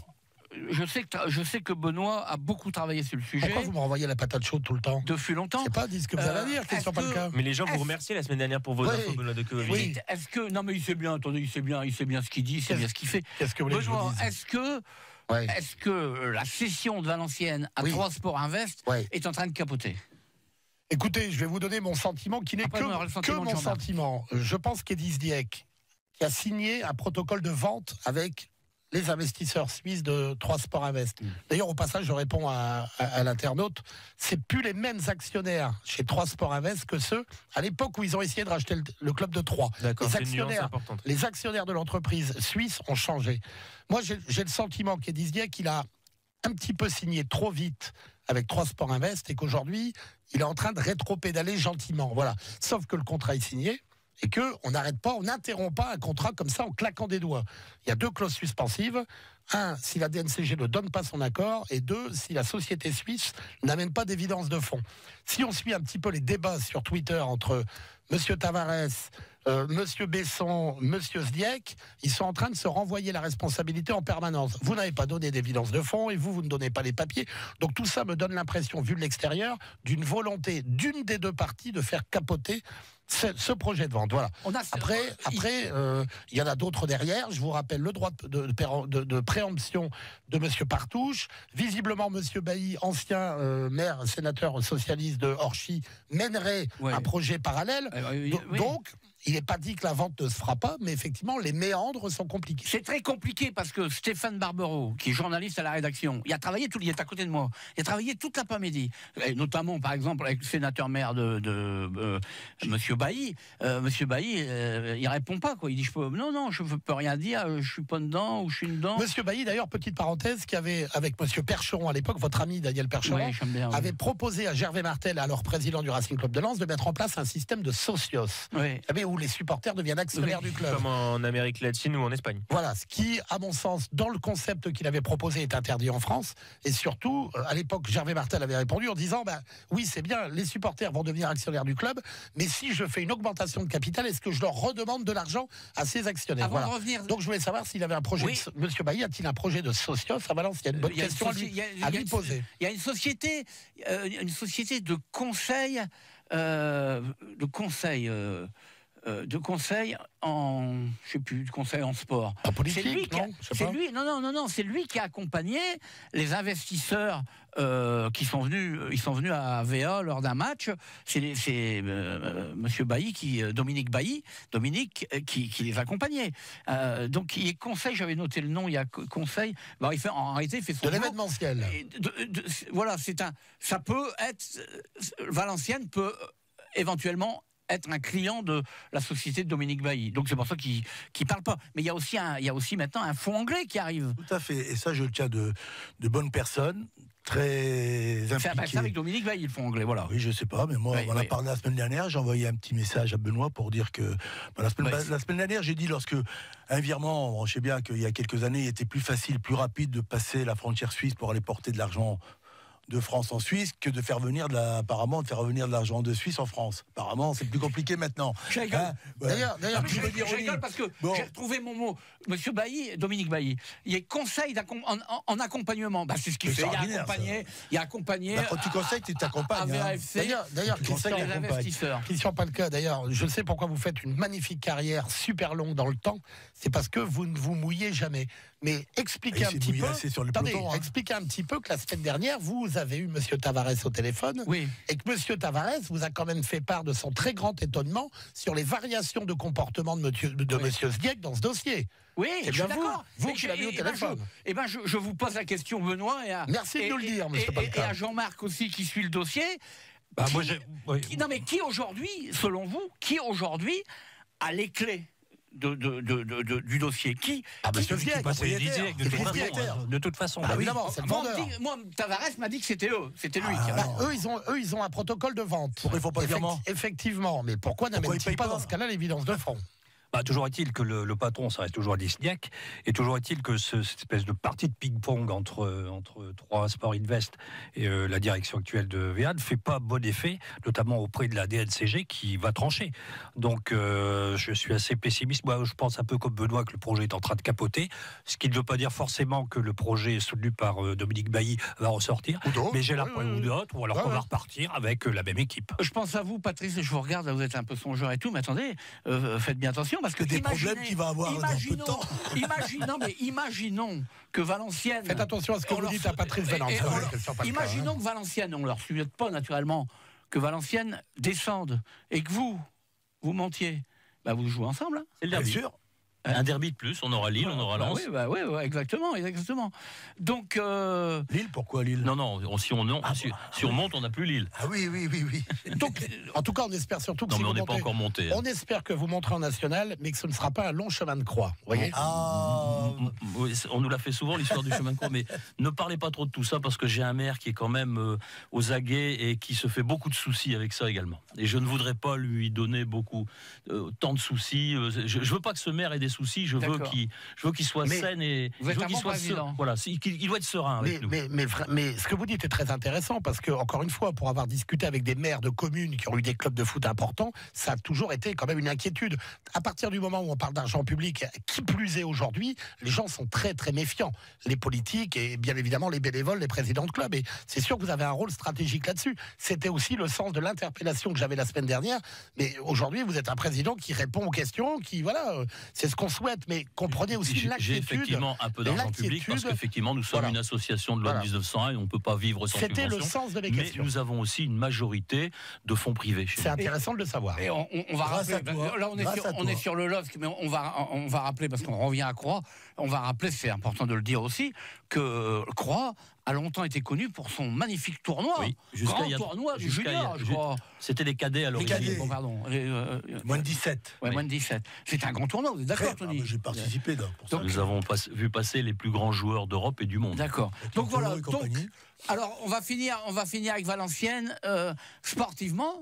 je sais que Benoît a beaucoup travaillé sur le sujet. Pourquoi vous me renvoyez la patate chaude tout le temps? Depuis longtemps. Je sais pas, dis ce que vous avez à dire, Christian Palka. Mais les gens vous remercient la semaine dernière pour vos infos, Benoît de Kovovic. Oui. Est-ce que non mais il sait bien, attendez, il sait bien ce qu'il dit, il sait bien ce qu'il fait. Qu'est-ce que vous voulez que je vous Benoît, dise? est-ce que la cession de Valenciennes à 3 Sports Invest est en train de capoter? Écoutez, je vais vous donner mon sentiment qui n'est que mon sentiment. Je pense qu'Edis Dieck, qui a signé un protocole de vente avec les investisseurs suisses de 3 Sports Invest. D'ailleurs, au passage, je réponds à l'internaute, c'est plus les mêmes actionnaires chez 3 Sports Invest que ceux à l'époque où ils ont essayé de racheter le club de 3. D'accord, Les actionnaires de l'entreprise suisse ont changé. Moi, j'ai le sentiment qu'Edis Dieck, il a un petit peu signé trop vite avec 3 Sports Invest et qu'aujourd'hui, il est en train de rétro-pédaler gentiment. Voilà. Sauf que le contrat est signé et qu'on n'arrête pas, on n'interrompt pas un contrat comme ça en claquant des doigts. Il y a 2 clauses suspensives. 1, si la DNCG ne donne pas son accord, et 2, si la société suisse n'amène pas d'évidence de fonds. Si on suit un petit peu les débats sur Twitter entre M. Tavares, M. Besson, M. Dieck, ils sont en train de se renvoyer la responsabilité en permanence. Vous n'avez pas donné d'évidence de fonds et vous ne donnez pas les papiers. Donc tout ça me donne l'impression, vu de l'extérieur, d'une volonté d'une des 2 parties de faire capoter ce projet de vente. Voilà. Après, il y en a d'autres derrière. Je vous rappelle le droit de préemption de M. Partouche. Visiblement, M. Bailly, ancien maire, sénateur socialiste de Orchy, mènerait un projet parallèle. Donc, il n'est pas dit que la vente ne se fera pas, mais effectivement, les méandres sont compliqués. C'est très compliqué parce que Stéphane Barbero, qui est journaliste à la rédaction, il est à côté de moi, il a travaillé toute l'après-midi, notamment par exemple avec le sénateur maire de Monsieur Bailly. Monsieur Bailly, il répond pas, quoi. Il dit non, je ne peux rien dire, je suis pas dedans ou je suis dedans. Monsieur Bailly, d'ailleurs, petite parenthèse, qui avait avec Monsieur Percheron à l'époque, votre ami Daniel Percheron, avait proposé à Gervais Martel, alors président du Racing Club de Lens, de mettre en place un système de socios. Où les supporters deviennent actionnaires du club. Comme en Amérique latine ou en Espagne. Voilà, ce qui, à mon sens, dans le concept qu'il avait proposé, est interdit en France. Et surtout, à l'époque, Gervais Martel avait répondu en disant oui, c'est bien, les supporters vont devenir actionnaires du club, mais si je fais une augmentation de capital, est-ce que je leur redemande de l'argent à ces actionnaires? Voilà. Donc je voulais savoir s'il avait un projet. Monsieur Bailly a-t-il un projet de socios à Valenciennes? Bonne question à lui poser. Il y a une société de conseil. De conseil en, je sais plus, de conseil en sport. En politique, c'est lui qui a accompagné les investisseurs qui sont venus à VA lors d'un match. C'est Monsieur Bailly Dominique Bailly, qui les accompagnait. Donc il est conseil, j'avais noté le nom, il y a conseil. En réalité, il fait son de l'événementiel. Voilà, ça peut être Valenciennes peut éventuellement être un client de la société de Dominique Bailly. Donc c'est pour ça qu'il parle pas. Mais il y a aussi maintenant un fonds anglais qui arrive. Tout à fait. Et ça, je le tiens de bonnes personnes, très impliquées. C'est avec Dominique Bailly, le fonds anglais, voilà. Oui, je sais pas, mais moi, on en a parlé la semaine dernière. J'ai envoyé un petit message à Benoît pour dire que la semaine dernière, j'ai dit lorsque un virement, je sais bien qu'il y a quelques années, il était plus facile, plus rapide de passer la frontière suisse pour aller porter de l'argent de France en Suisse que de faire venir de l'argent de Suisse en France. Apparemment, c'est plus compliqué maintenant. Je rigole. D'ailleurs, je rigole parce que j'ai retrouvé mon mot. Monsieur Bailly, Dominique Bailly, il y a conseil en accompagnement. C'est ce qu'il fait. Il a accompagné. Quand tu conseilles, tu t'accompagnes. D'ailleurs, Christian Palka, d'ailleurs, je sais pourquoi vous faites une magnifique carrière super longue dans le temps. C'est parce que vous ne vous mouillez jamais. Mais expliquez un petit peu. Expliquez un petit peu que la semaine dernière, vous avez eu Monsieur Tavares au téléphone, et que Monsieur Tavares vous a quand même fait part de son très grand étonnement sur les variations de comportement de Monsieur Dieck dans ce dossier. Oui, c'est bien vous qui l'avez au téléphone. Je vous pose la question, Benoît. Merci de nous le dire, Monsieur Palka. Et à Jean-Marc aussi qui suit le dossier. Qui aujourd'hui, selon vous, a les clés du dossier? Monsieur Dieck, de toute façon. Évidemment, c'est le vendeur. Moi, Tavares m'a dit que c'était lui. Eux, ils ont un protocole de vente. Pourquoi il ne faut pas de virement? Effectivement, mais pourquoi n'amène-t-il pas dans ce cas-là l'évidence de fonds? Toujours est-il que le patron, ça reste toujours Lisniak, et toujours est-il que cette espèce de partie de ping-pong entre 3 Sport Invest et la direction actuelle de VA ne fait pas bon effet, notamment auprès de la DNCG qui va trancher. Donc je suis assez pessimiste. Moi, je pense un peu comme Benoît que le projet est en train de capoter, ce qui ne veut pas dire forcément que le projet soutenu par Dominique Bailly va ressortir, mais j'ai l'impression d'autres, ou alors qu'on va repartir avec la même équipe. Je pense à vous, Patrice, et je vous regarde, là, vous êtes un peu songeur et tout, mais attendez, faites bien attention, parce que des problèmes qu'il va avoir dans peu de temps. Imaginons que Valenciennes... Faites attention à ce que vous dites à Patrice Valence. Imaginons que Valenciennes, on ne leur souhaite pas naturellement, que Valenciennes descende, et que vous montiez, vous jouez ensemble. Hein. C'est le derby. Bien sûr. Un derby de plus, on aura Lille, on aura Lens. Oui, exactement. Donc Lille, pourquoi Lille? Non, si on monte, on n'a plus Lille. Ah oui. Donc, en tout cas, on espère surtout que mais on n'est pas encore monté. On espère que vous monterez en national, mais que ce ne sera pas un long chemin de croix. Vous voyez? On nous l'a fait souvent, l'histoire du chemin de croix, mais ne parlez pas trop de tout ça, parce que j'ai un maire qui est quand même aux aguets et qui se fait beaucoup de soucis avec ça également. Et je ne voudrais pas lui donner tant de soucis. Je veux pas que ce maire ait des soucis, je veux qu'il soit sain et vous êtes un bon président. Voilà, il doit être serein avec nous. Mais ce que vous dites est très intéressant, parce que, encore une fois, pour avoir discuté avec des maires de communes qui ont eu des clubs de foot importants, ça a toujours été quand même une inquiétude. À partir du moment où on parle d'argent public, qui plus est aujourd'hui, les gens sont très très méfiants. Les politiques et bien évidemment les bénévoles, les présidents de clubs. Et c'est sûr que vous avez un rôle stratégique là-dessus. C'était aussi le sens de l'interpellation que j'avais la semaine dernière. Mais aujourd'hui, vous êtes un président qui répond aux questions, c'est ce qu'on souhaite, mais comprenez aussi l'inquiétude. J'ai effectivement un peu d'argent public, parce qu'effectivement, nous sommes une association de loi de 1901 et on ne peut pas vivre sans subvention. C'était le sens de mes questions. Mais nous avons aussi une majorité de fonds privés chez nous. C'est intéressant de le savoir. Et on va rappeler, là on est sur le LOSC, mais on va rappeler, parce qu'on revient à Croix, on va rappeler, c'est important de le dire aussi, que Croix a longtemps été connu pour son magnifique tournoi. Oui, tournoi du junior, je crois. C'était les cadets à l'origine. Moins de 17. Moins de 17. C'est un grand tournoi, vous êtes d'accord, Tony? J'ai participé pour ça. Nous avons vu passer les plus grands joueurs d'Europe et du monde. D'accord. Donc voilà. Alors on va finir avec Valenciennes. Sportivement,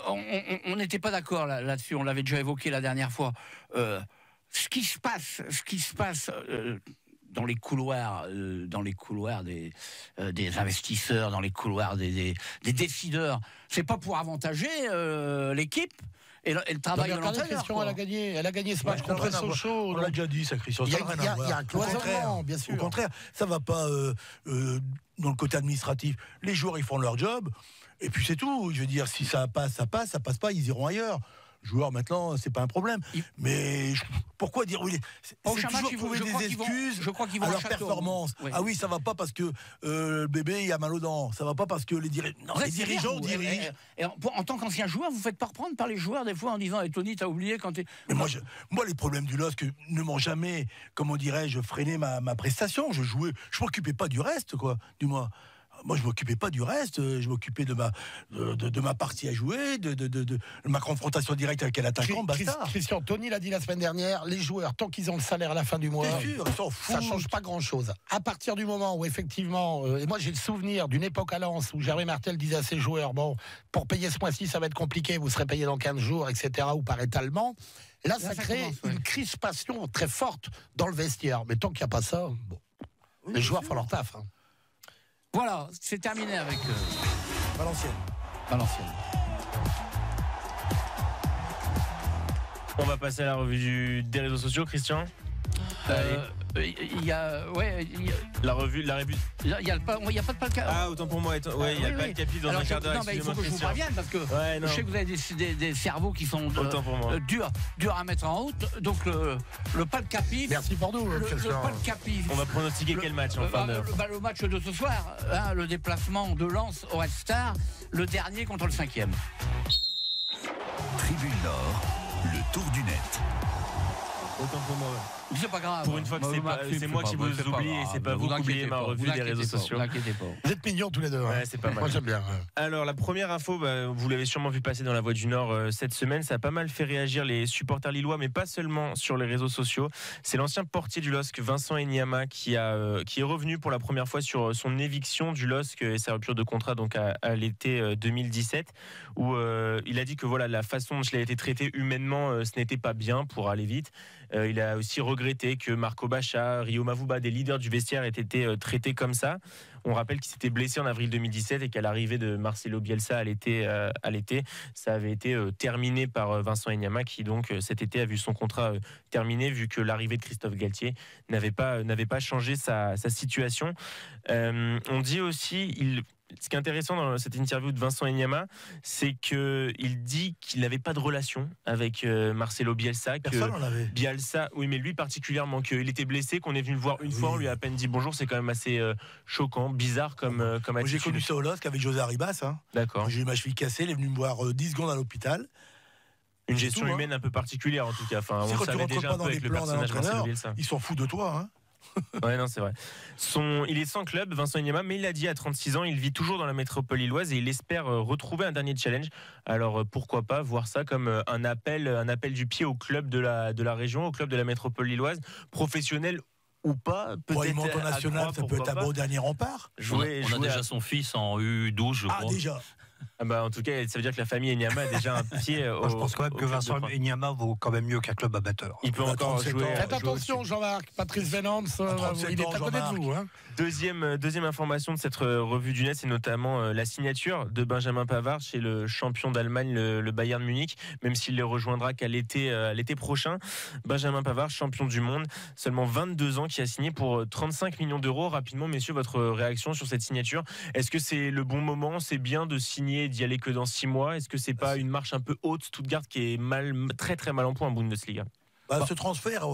on n'était pas d'accord là-dessus. On l'avait déjà évoqué la dernière fois. Ce qui se passe dans les couloirs des investisseurs, dans les couloirs des décideurs, c'est pas pour avantager l'équipe et le travail de l'entraîneur. Elle a gagné ce match contre Sochaux. On l'a déjà dit, ça, Christian. Il y a un cloisonnement, bien sûr. Au contraire, ça va pas dans le côté administratif. Les joueurs, ils font leur job, et puis c'est tout. Je veux dire, si ça passe, ça passe. Ça passe pas, ils iront ailleurs. Joueurs, maintenant, c'est pas un problème. Mais pourquoi dire oui? C'est toujours trouver des excuses à leur performance. Oui. Ah oui, ça va pas parce que le bébé il a mal aux dents. Ça va pas parce que les dirigeants dirigent. Et en tant qu'ancien joueur, vous faites pas reprendre par les joueurs des fois en disant Tony, t'as oublié quand t'es. Mais moi, les problèmes du LOSC ne m'ont jamais, comment dirais-je, freiné ma prestation. Je jouais, je m'occupais pas du reste, quoi. Du moins. Moi, je m'occupais pas du reste. Je m'occupais de ma partie à jouer, de ma confrontation directe avec un attaquant. Christian, Tony l'a dit la semaine dernière, les joueurs, tant qu'ils ont le salaire à la fin du mois, ça change pas grand-chose. À partir du moment où, effectivement, et moi j'ai le souvenir d'une époque à Lens où Gervais Martel disait à ses joueurs, pour payer ce mois-ci, ça va être compliqué, vous serez payé dans 15 jours, etc., ou par étalement. Là, ça crée une crispation très forte dans le vestiaire. Mais tant qu'il n'y a pas ça, les joueurs font leur taf. Voilà, c'est terminé avec Valenciennes. On va passer à la revue des réseaux sociaux, Christian. Il y a la revue. Il y a pas de palcapi. Ah, autant pour moi. Il y a le palcapi dans un quart d'heure. Non, mais il faut que je vous prévienne parce que je sais que vous avez des cerveaux qui sont durs à mettre en route. Donc le palcapi. Merci pour nous. Le palcapi. On va pronostiquer quel match en fin d'heure? Le match de ce soir, le déplacement de Lens au Red Star, le dernier contre le 5e. Tribune Nord, le tour du net. Autant pour moi. C'est pas grave. Pour une fois que c'est moi qui vous oublie et c'est pas vous qui oubliez ma revue des réseaux sociaux. Vous inquiétez pas. Vous êtes mignons tous les deux. Ouais, c'est pas mal. Moi j'aime bien. Alors la première info, vous l'avez sûrement vu passer dans la Voix du Nord cette semaine, ça a pas mal fait réagir les supporters lillois, mais pas seulement sur les réseaux sociaux. C'est l'ancien portier du LOSC, Vincent Enyama, qui est revenu pour la première fois sur son éviction du LOSC et sa rupture de contrat donc à l'été 2017, où il a dit que la façon dont il a été traité humainement humainement, ce n'était pas bien pour aller vite. Il a aussi regretté que Marco Baccia, Rio Mavuba, des leaders du vestiaire aient été traités comme ça. On rappelle qu'il s'était blessé en avril 2017 et qu'à l'arrivée de Marcelo Bielsa à l'été, ça avait été terminé par Vincent Enyama qui donc cet été a vu son contrat terminé vu que l'arrivée de Christophe Galtier n'avait pas changé sa situation. On dit aussi, ce qui est intéressant dans cette interview de Vincent Enyama, c'est qu'il dit qu'il n'avait pas de relation avec Marcelo Bielsa. Personne n'en avait. Bielsa, oui, mais lui particulièrement, qu'il était blessé, qu'on est venu le voir une fois, on lui a à peine dit bonjour. C'est quand même assez choquant, bizarre comme attitude. J'ai connu ça au LOSC avec José Arribas. Hein. D'accord. J'ai eu ma cheville cassée, il est venu me voir 10 secondes à l'hôpital. Une gestion humaine un peu particulière en tout cas. Enfin, on savait déjà un peu avec le personnage Marcelo Bielsa. Ils s'en foutent de toi. Hein. Ouais, non, c'est vrai. Il est sans club, Vincent Enyama, mais il a dit à 36 ans, il vit toujours dans la métropole lilloise et il espère retrouver un dernier challenge. Alors pourquoi pas voir ça comme un appel du pied au club de la région, au club de la métropole lilloise, professionnel ou pas, peut-être. Il monte en national, ça peut être un beau dernier rempart. On a déjà son fils en U12, je crois. Ah, déjà. Ah bah, en tout cas, ça veut dire que la famille Enyama a déjà un pied au. Moi, je pense quand même que Vincent Enyama vaut quand même mieux qu'un club amateur. Il peut encore jouer. Faites attention, Jean-Marc. Patrice Venance, il est à côté de vous. Hein. Deuxième information de cette revue du net, c'est notamment la signature de Benjamin Pavard chez le champion d'Allemagne, le Bayern Munich, même s'il les rejoindra qu'à l'été prochain. Benjamin Pavard, champion du monde, seulement 22 ans, qui a signé pour 35 millions d'euros. Rapidement, messieurs, votre réaction sur cette signature. Est-ce que c'est le bon moment? C'est bien de signer, d'y aller que dans 6 mois? Est-ce que c'est pas une marche un peu haute, Stuttgart, qui est très très mal en point en Bundesliga? Ce transfert,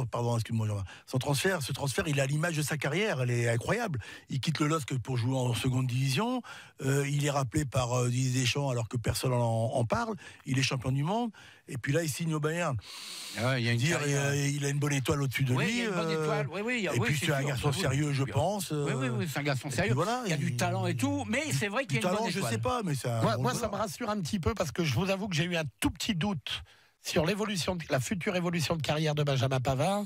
ce transfert, il a l'image de sa carrière, elle est incroyable. Il quitte le LOSC pour jouer en seconde division. Il est rappelé par Didier Deschamps alors que personne en parle. Il est champion du monde. Et puis là, il signe au Bayern. Ouais, il a une bonne étoile au-dessus de lui. Il y a une bonne étoile. Oui, et puis c'est un garçon sérieux, je pense. Oui, c'est un garçon sérieux. Voilà, il y a du talent et tout, mais c'est vrai qu'il y a une bonne étoile. Je sais pas, mais ça. Moi, ça me rassure un petit peu parce que je vous avoue que j'ai eu un tout petit doute sur la future évolution de carrière de Benjamin Pavard.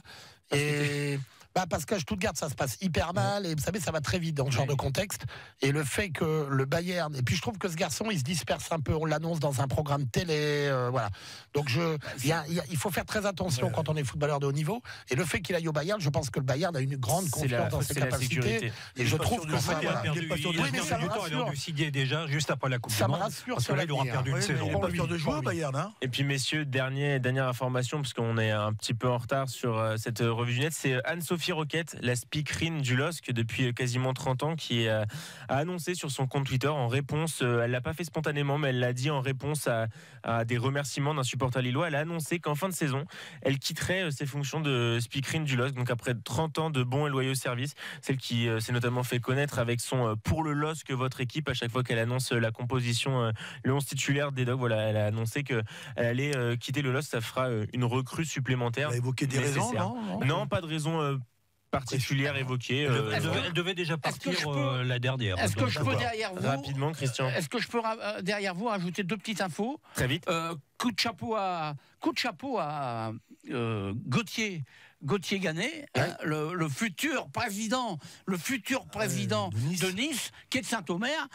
Parce qu'à Stuttgart, ça se passe hyper mal et vous savez, ça va très vite dans ce genre de contexte. Et le fait que le Bayern, et puis je trouve que ce garçon, il se disperse un peu. On l'annonce dans un programme télé, voilà. Donc il faut faire très attention quand on est footballeur de haut niveau. Et le fait qu'il aille au Bayern, je pense que le Bayern a une grande confiance dans ses capacités. Et je trouve que ça, voilà. Il a dû signer déjà juste après la Coupe du Monde. Ça me rassure. Parce que là, il aura perdu une saison. Il n'est pas sûr de jouer au Bayern. Et puis messieurs, dernière information, parce qu'on est un petit peu en retard sur cette revue du net, c'est Anne-Sophie Roquette, la speakerine du LOSC depuis quasiment 30 ans, qui a annoncé sur son compte Twitter en réponse, elle l'a pas fait spontanément, mais elle l'a dit en réponse à des remerciements d'un supporter lillois, elle a annoncé qu'en fin de saison, elle quitterait ses fonctions de speakerine du LOSC, donc après 30 ans de bons et loyaux services, celle qui s'est notamment fait connaître avec son pour le LOSC votre équipe, à chaque fois qu'elle annonce la composition, le 11 titulaire des Dogs, voilà, elle a annoncé qu'elle allait quitter le LOSC, ça fera une recrue supplémentaire. Elle a évoqué des raisons, non, pas de raison particulière évoquée. Elle devait déjà partir la dernière. Est-ce que je peux derrière vous rapidement, Christian? Est-ce que je peux derrière vous rajouter 2 petites infos? Très vite. Coup de chapeau à Gauthier Gannet, le futur président de Nice, qui est de Saint-Omer,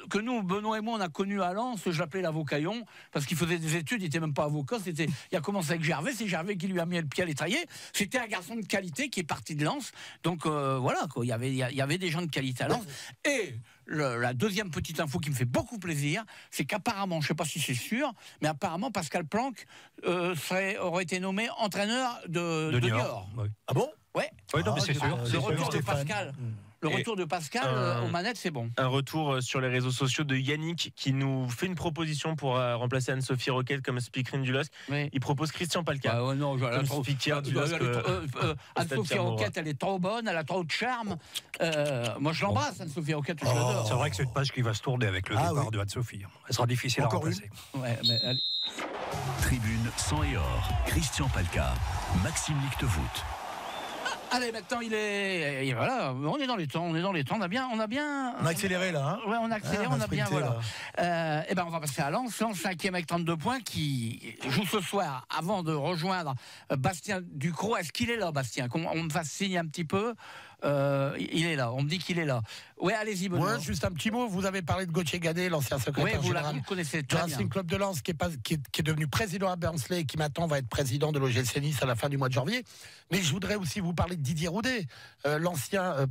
que nous, Benoît et moi, on a connu à Lens. Je l'appelais l'avocaillon, parce qu'il faisait des études, il n'était même pas avocat. Il a commencé avec Gervais, c'est Gervais qui lui a mis le pied à l'étrier. C'était un garçon de qualité qui est parti de Lens. Donc voilà, quoi. Il y avait des gens de qualité à Lens. Et la deuxième petite info qui me fait beaucoup plaisir, c'est qu'apparemment, je ne sais pas si c'est sûr, mais apparemment Pascal Planck aurait été nommé entraîneur de Niort. Oui. Ah bon? Ouais. Oui, non, mais c'est sûr. Le retour de Pascal. Le retour de Pascal aux manettes, c'est bon. Un retour sur les réseaux sociaux de Yannick qui nous fait une proposition pour remplacer Anne-Sophie Roquette comme speakerine du LOSC. Oui. Il propose Christian Palka. Comme speaker du LOSC. Anne-Sophie Roquette, elle est trop bonne, elle a trop de charme. Moi, je l'embrasse, Anne-Sophie Roquette, je l'adore. C'est vrai que c'est une page qui va se tourner avec le départ de Anne-Sophie. Elle sera difficile à remplacer. Tribune sang et or, Christian Palka, Maxime Lichtevoet. Allez, maintenant voilà, on est dans les temps, on a accéléré là. Ouais, on a accéléré, on a bien, voilà. On va passer à Lens, 5e avec 32 points, qui joue ce soir avant de rejoindre Bastien Ducrot. Est-ce qu'il est là, Bastien? Qu'on me fasse signe un petit peu. Il est là. On me dit qu'il est là. Ouais, allez-y, Benoît. Ouais, juste un petit mot. Vous avez parlé de Gauthier Gadet, l'ancien secrétaire général vous connaissez du très Racing bien. Club de Lens, qui est devenu président à Barnsley et qui maintenant va être président de l'OGC Nice à la fin du mois de janvier. Mais je voudrais aussi vous parler de Didier Roudet, l'ancien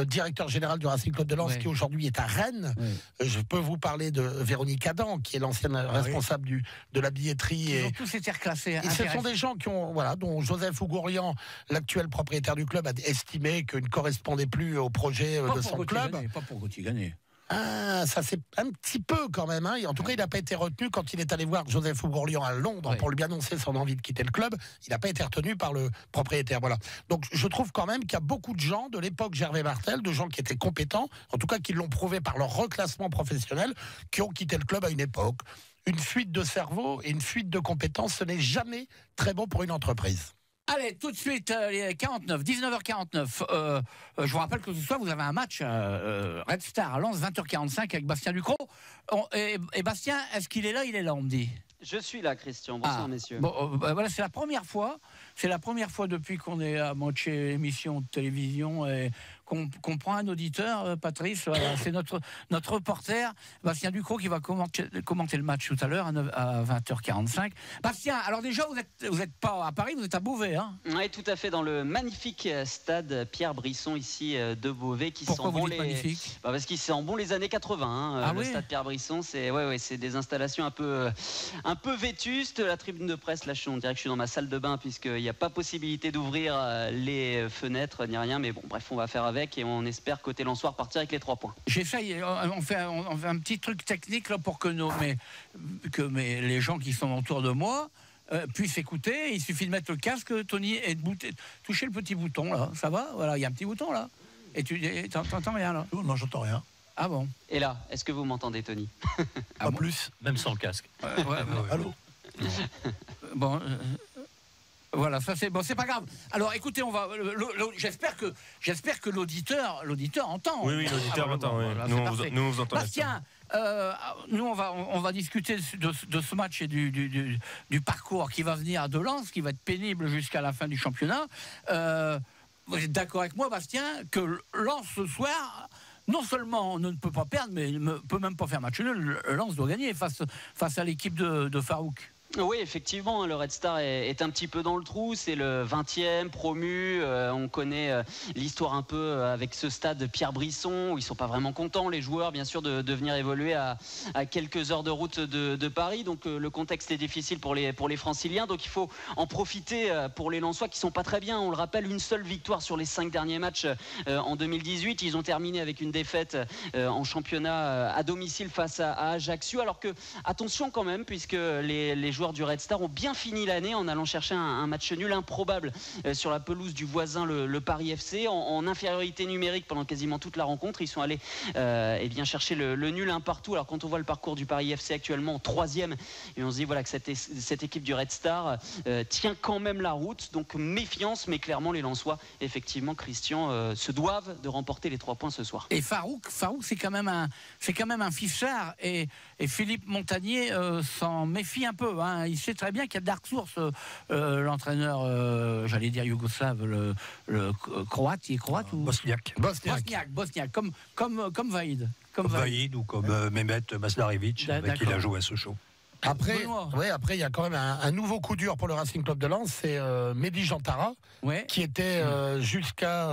directeur général du Racing Club de Lens, qui aujourd'hui est à Rennes. Je peux vous parler de Véronique Adam, qui est l'ancienne responsable de la billetterie. Ils ont tous été reclassés. Et ce sont des gens qui ont, dont Joseph Ougourian, l'actuel propriétaire du club, a estimé qu'il ne correspondait plus au projet de son club. Pas pour Gauthier Gagné. Ah, ça c'est un petit peu quand même. Hein. En tout cas, il n'a pas été retenu quand il est allé voir Joseph Ougourian à Londres pour lui annoncer son envie de quitter le club. Il n'a pas été retenu par le propriétaire. Voilà. Donc, je trouve quand même qu'il y a beaucoup de gens de l'époque Gervais Martel, de gens qui étaient compétents, en tout cas qui l'ont prouvé par leur reclassement professionnel, qui ont quitté le club à une époque. Une fuite de cerveau et une fuite de compétences, ce n'est jamais très bon pour une entreprise. Allez, tout de suite, 19h49. Je vous rappelle que ce soir, vous avez un match Red Star à Lens, 20h45 avec Bastien Ducrot. Et Bastien, est-ce qu'il est là? Il est là, on me dit. Je suis là, Christian. Bonsoir, messieurs. Bon, voilà, c'est la première fois. C'est la première fois depuis qu'on est à moitié émission de télévision et qu'on prend un auditeur, Patrice. Voilà, c'est notre reporter, Bastien Ducrot, qui va commenter le match tout à l'heure à 20h45. Bastien, alors déjà, vous êtes pas à Paris, vous êtes à Beauvais, hein? Oui, tout à fait, dans le magnifique stade Pierre Brisson, ici, de Beauvais. Pourquoi vous dites magnifique? Parce qu'il sent bon les années 80. Le stade Pierre Brisson, c'est des installations un peu vétustes. La tribune de presse, là, on dirait que je suis dans ma salle de bain, puisqu'il n'y a pas possibilité d'ouvrir les fenêtres ni rien. Mais bon, bref, on va faire avec et on espère côté Lensoir partir avec les 3 points. J'essaye, on fait un petit truc technique là pour que les gens qui sont autour de moi puissent écouter. Il suffit de mettre le casque, Tony, et de toucher le petit bouton là. Ça va? Voilà, il y a un petit bouton là. Et tu t'entends rien là? Non, j'entends rien. Ah bon? Et là, est-ce que vous m'entendez, Tony? Pas plus. Même sans le casque. Allô? Bon. Voilà, ça c'est bon, c'est pas grave. Alors écoutez, on va. J'espère que l'auditeur entend. Oui, l'auditeur entend. Voilà, nous, on vous entend. Bastien, nous on va discuter de ce match et du parcours qui va venir de Lens, qui va être pénible jusqu'à la fin du championnat. Vous êtes d'accord avec moi, Bastien, que Lens ce soir, non seulement ne peut pas perdre, mais ne peut même pas faire match nul. Lens doit gagner face à l'équipe de Farouk. Oui, effectivement, le Red Star est un petit peu dans le trou. C'est le 20e promu. On connaît l'histoire un peu avec ce stade Pierre Brisson où ils sont pas vraiment contents, les joueurs, bien sûr, de venir évoluer à quelques heures de route de Paris. Donc le contexte est difficile pour les Franciliens. Donc il faut en profiter pour les Lensois qui sont pas très bien. On le rappelle, une seule victoire sur les 5 derniers matchs en 2018. Ils ont terminé avec une défaite en championnat à domicile face à Ajaccio. Alors que, attention quand même, puisque les joueurs du Red Star ont bien fini l'année en allant chercher un match nul improbable sur la pelouse du voisin le Paris FC en infériorité numérique pendant quasiment toute la rencontre. Ils sont allés chercher le nul un partout. Alors quand on voit le parcours du Paris FC actuellement en 3e, et on se dit voilà que cette équipe du Red Star tient quand même la route, donc méfiance, mais clairement les Lensois, effectivement, Christian, se doivent de remporter les 3 points ce soir. Et Farouk c'est quand même un fichard, et Philippe Montagnier s'en méfie un peu, hein. Il sait très bien qu'il y a de Dark Source, l'entraîneur, j'allais dire yougoslave, le croate, il est croate ou Bosniaque, comme Vaïd. Comme Vaïd ou comme Mehmet Masnarevic, avec qui il a joué à Sochaux. Après, il y a quand même un nouveau coup dur pour le Racing Club de Lens, c'est Mehdi Jantara, qui était jusqu'à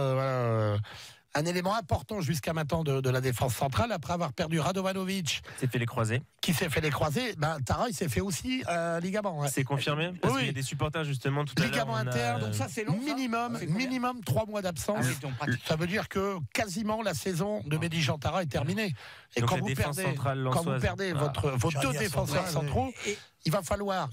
un élément important jusqu'à maintenant de la défense centrale, après avoir perdu Radovanovic, qui s'est fait les croisés. Tara, il s'est fait aussi un ligament. C'est confirmé? Parce qu'il y a des supporters justement tout à l'heure. Ligament interne, donc ça c'est long. Minimum 3 mois d'absence. Ça veut dire que quasiment la saison de Mehdi Jantara est terminée. Et quand vous perdez vos 2 défenseurs centraux, il va falloir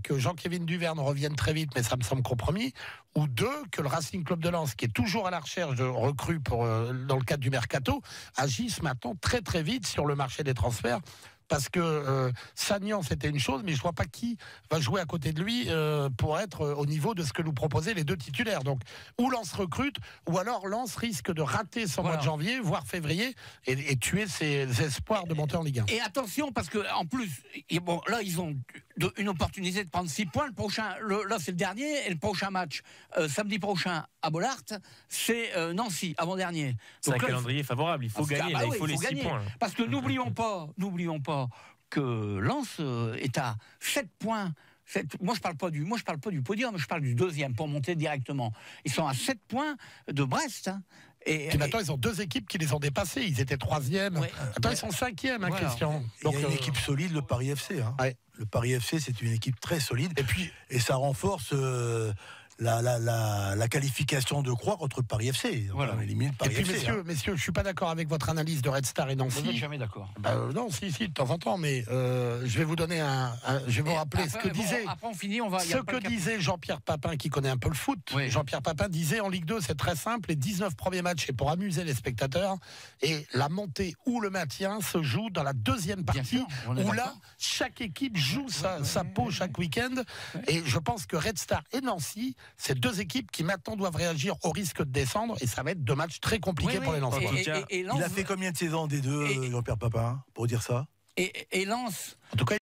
que Jean-Kévin Duverne revienne très vite, mais ça me semble compromis, ou 2, que le Racing Club de Lens, qui est toujours à la recherche de recrues dans le cadre du mercato, agisse maintenant très très vite sur le marché des transferts parce que Sagnan, c'était une chose, mais je vois pas qui va jouer à côté de lui pour être au niveau de ce que nous proposaient les deux titulaires. Donc, ou Lens recrute, ou alors Lens risque de rater son mois de janvier, voire février, et tuer ses espoirs de monter en Ligue 1. Et attention, parce que en plus, bon, là, ils ont une opportunité de prendre 6 points. Là, c'est le dernier, et le prochain match, samedi prochain, à Bollaert, c'est Nancy, avant-dernier. C'est un calendrier favorable, il faut gagner, il faut les 6 points. Là. Parce que n'oublions pas que Lens est à 7 points. Moi, je parle pas du podium, je parle du deuxième pour monter directement. Ils sont à 7 points de Brest. Hein. Et maintenant, ils ont 2 équipes qui les ont dépassés. Ils étaient 3e. Ouais. Attends, ils sont 5e, hein, voilà. Christian. Donc, il y a une équipe solide, le Paris FC. Hein. Ouais. Le Paris FC, c'est une équipe très solide. Et ça renforce la qualification de Croix contre le Paris FC. Voilà. On élimine le Paris FC. Messieurs, je suis pas d'accord avec votre analyse de Red Star et Nancy. Vous n'êtes jamais d'accord. Non, si, de temps en temps, mais je vais vous donner je vais vous rappeler ce que disait. Après, on finit, disait Jean-Pierre Papin, qui connaît un peu le foot. Oui. Jean-Pierre Papin disait en Ligue 2, c'est très simple, les 19 premiers matchs, c'est pour amuser les spectateurs. Et la montée ou le maintien se joue dans la deuxième partie, où là, chaque équipe joue sa peau chaque week-end. Et je pense que Red Star et Nancy, c'est 2 équipes qui maintenant doivent réagir au risque de descendre, et ça va être 2 matchs très compliqués pour les Lensois. Il a fait combien de saisons des deux, Jean-Pierre Papin, pour dire ça? Et Lens, en tout cas,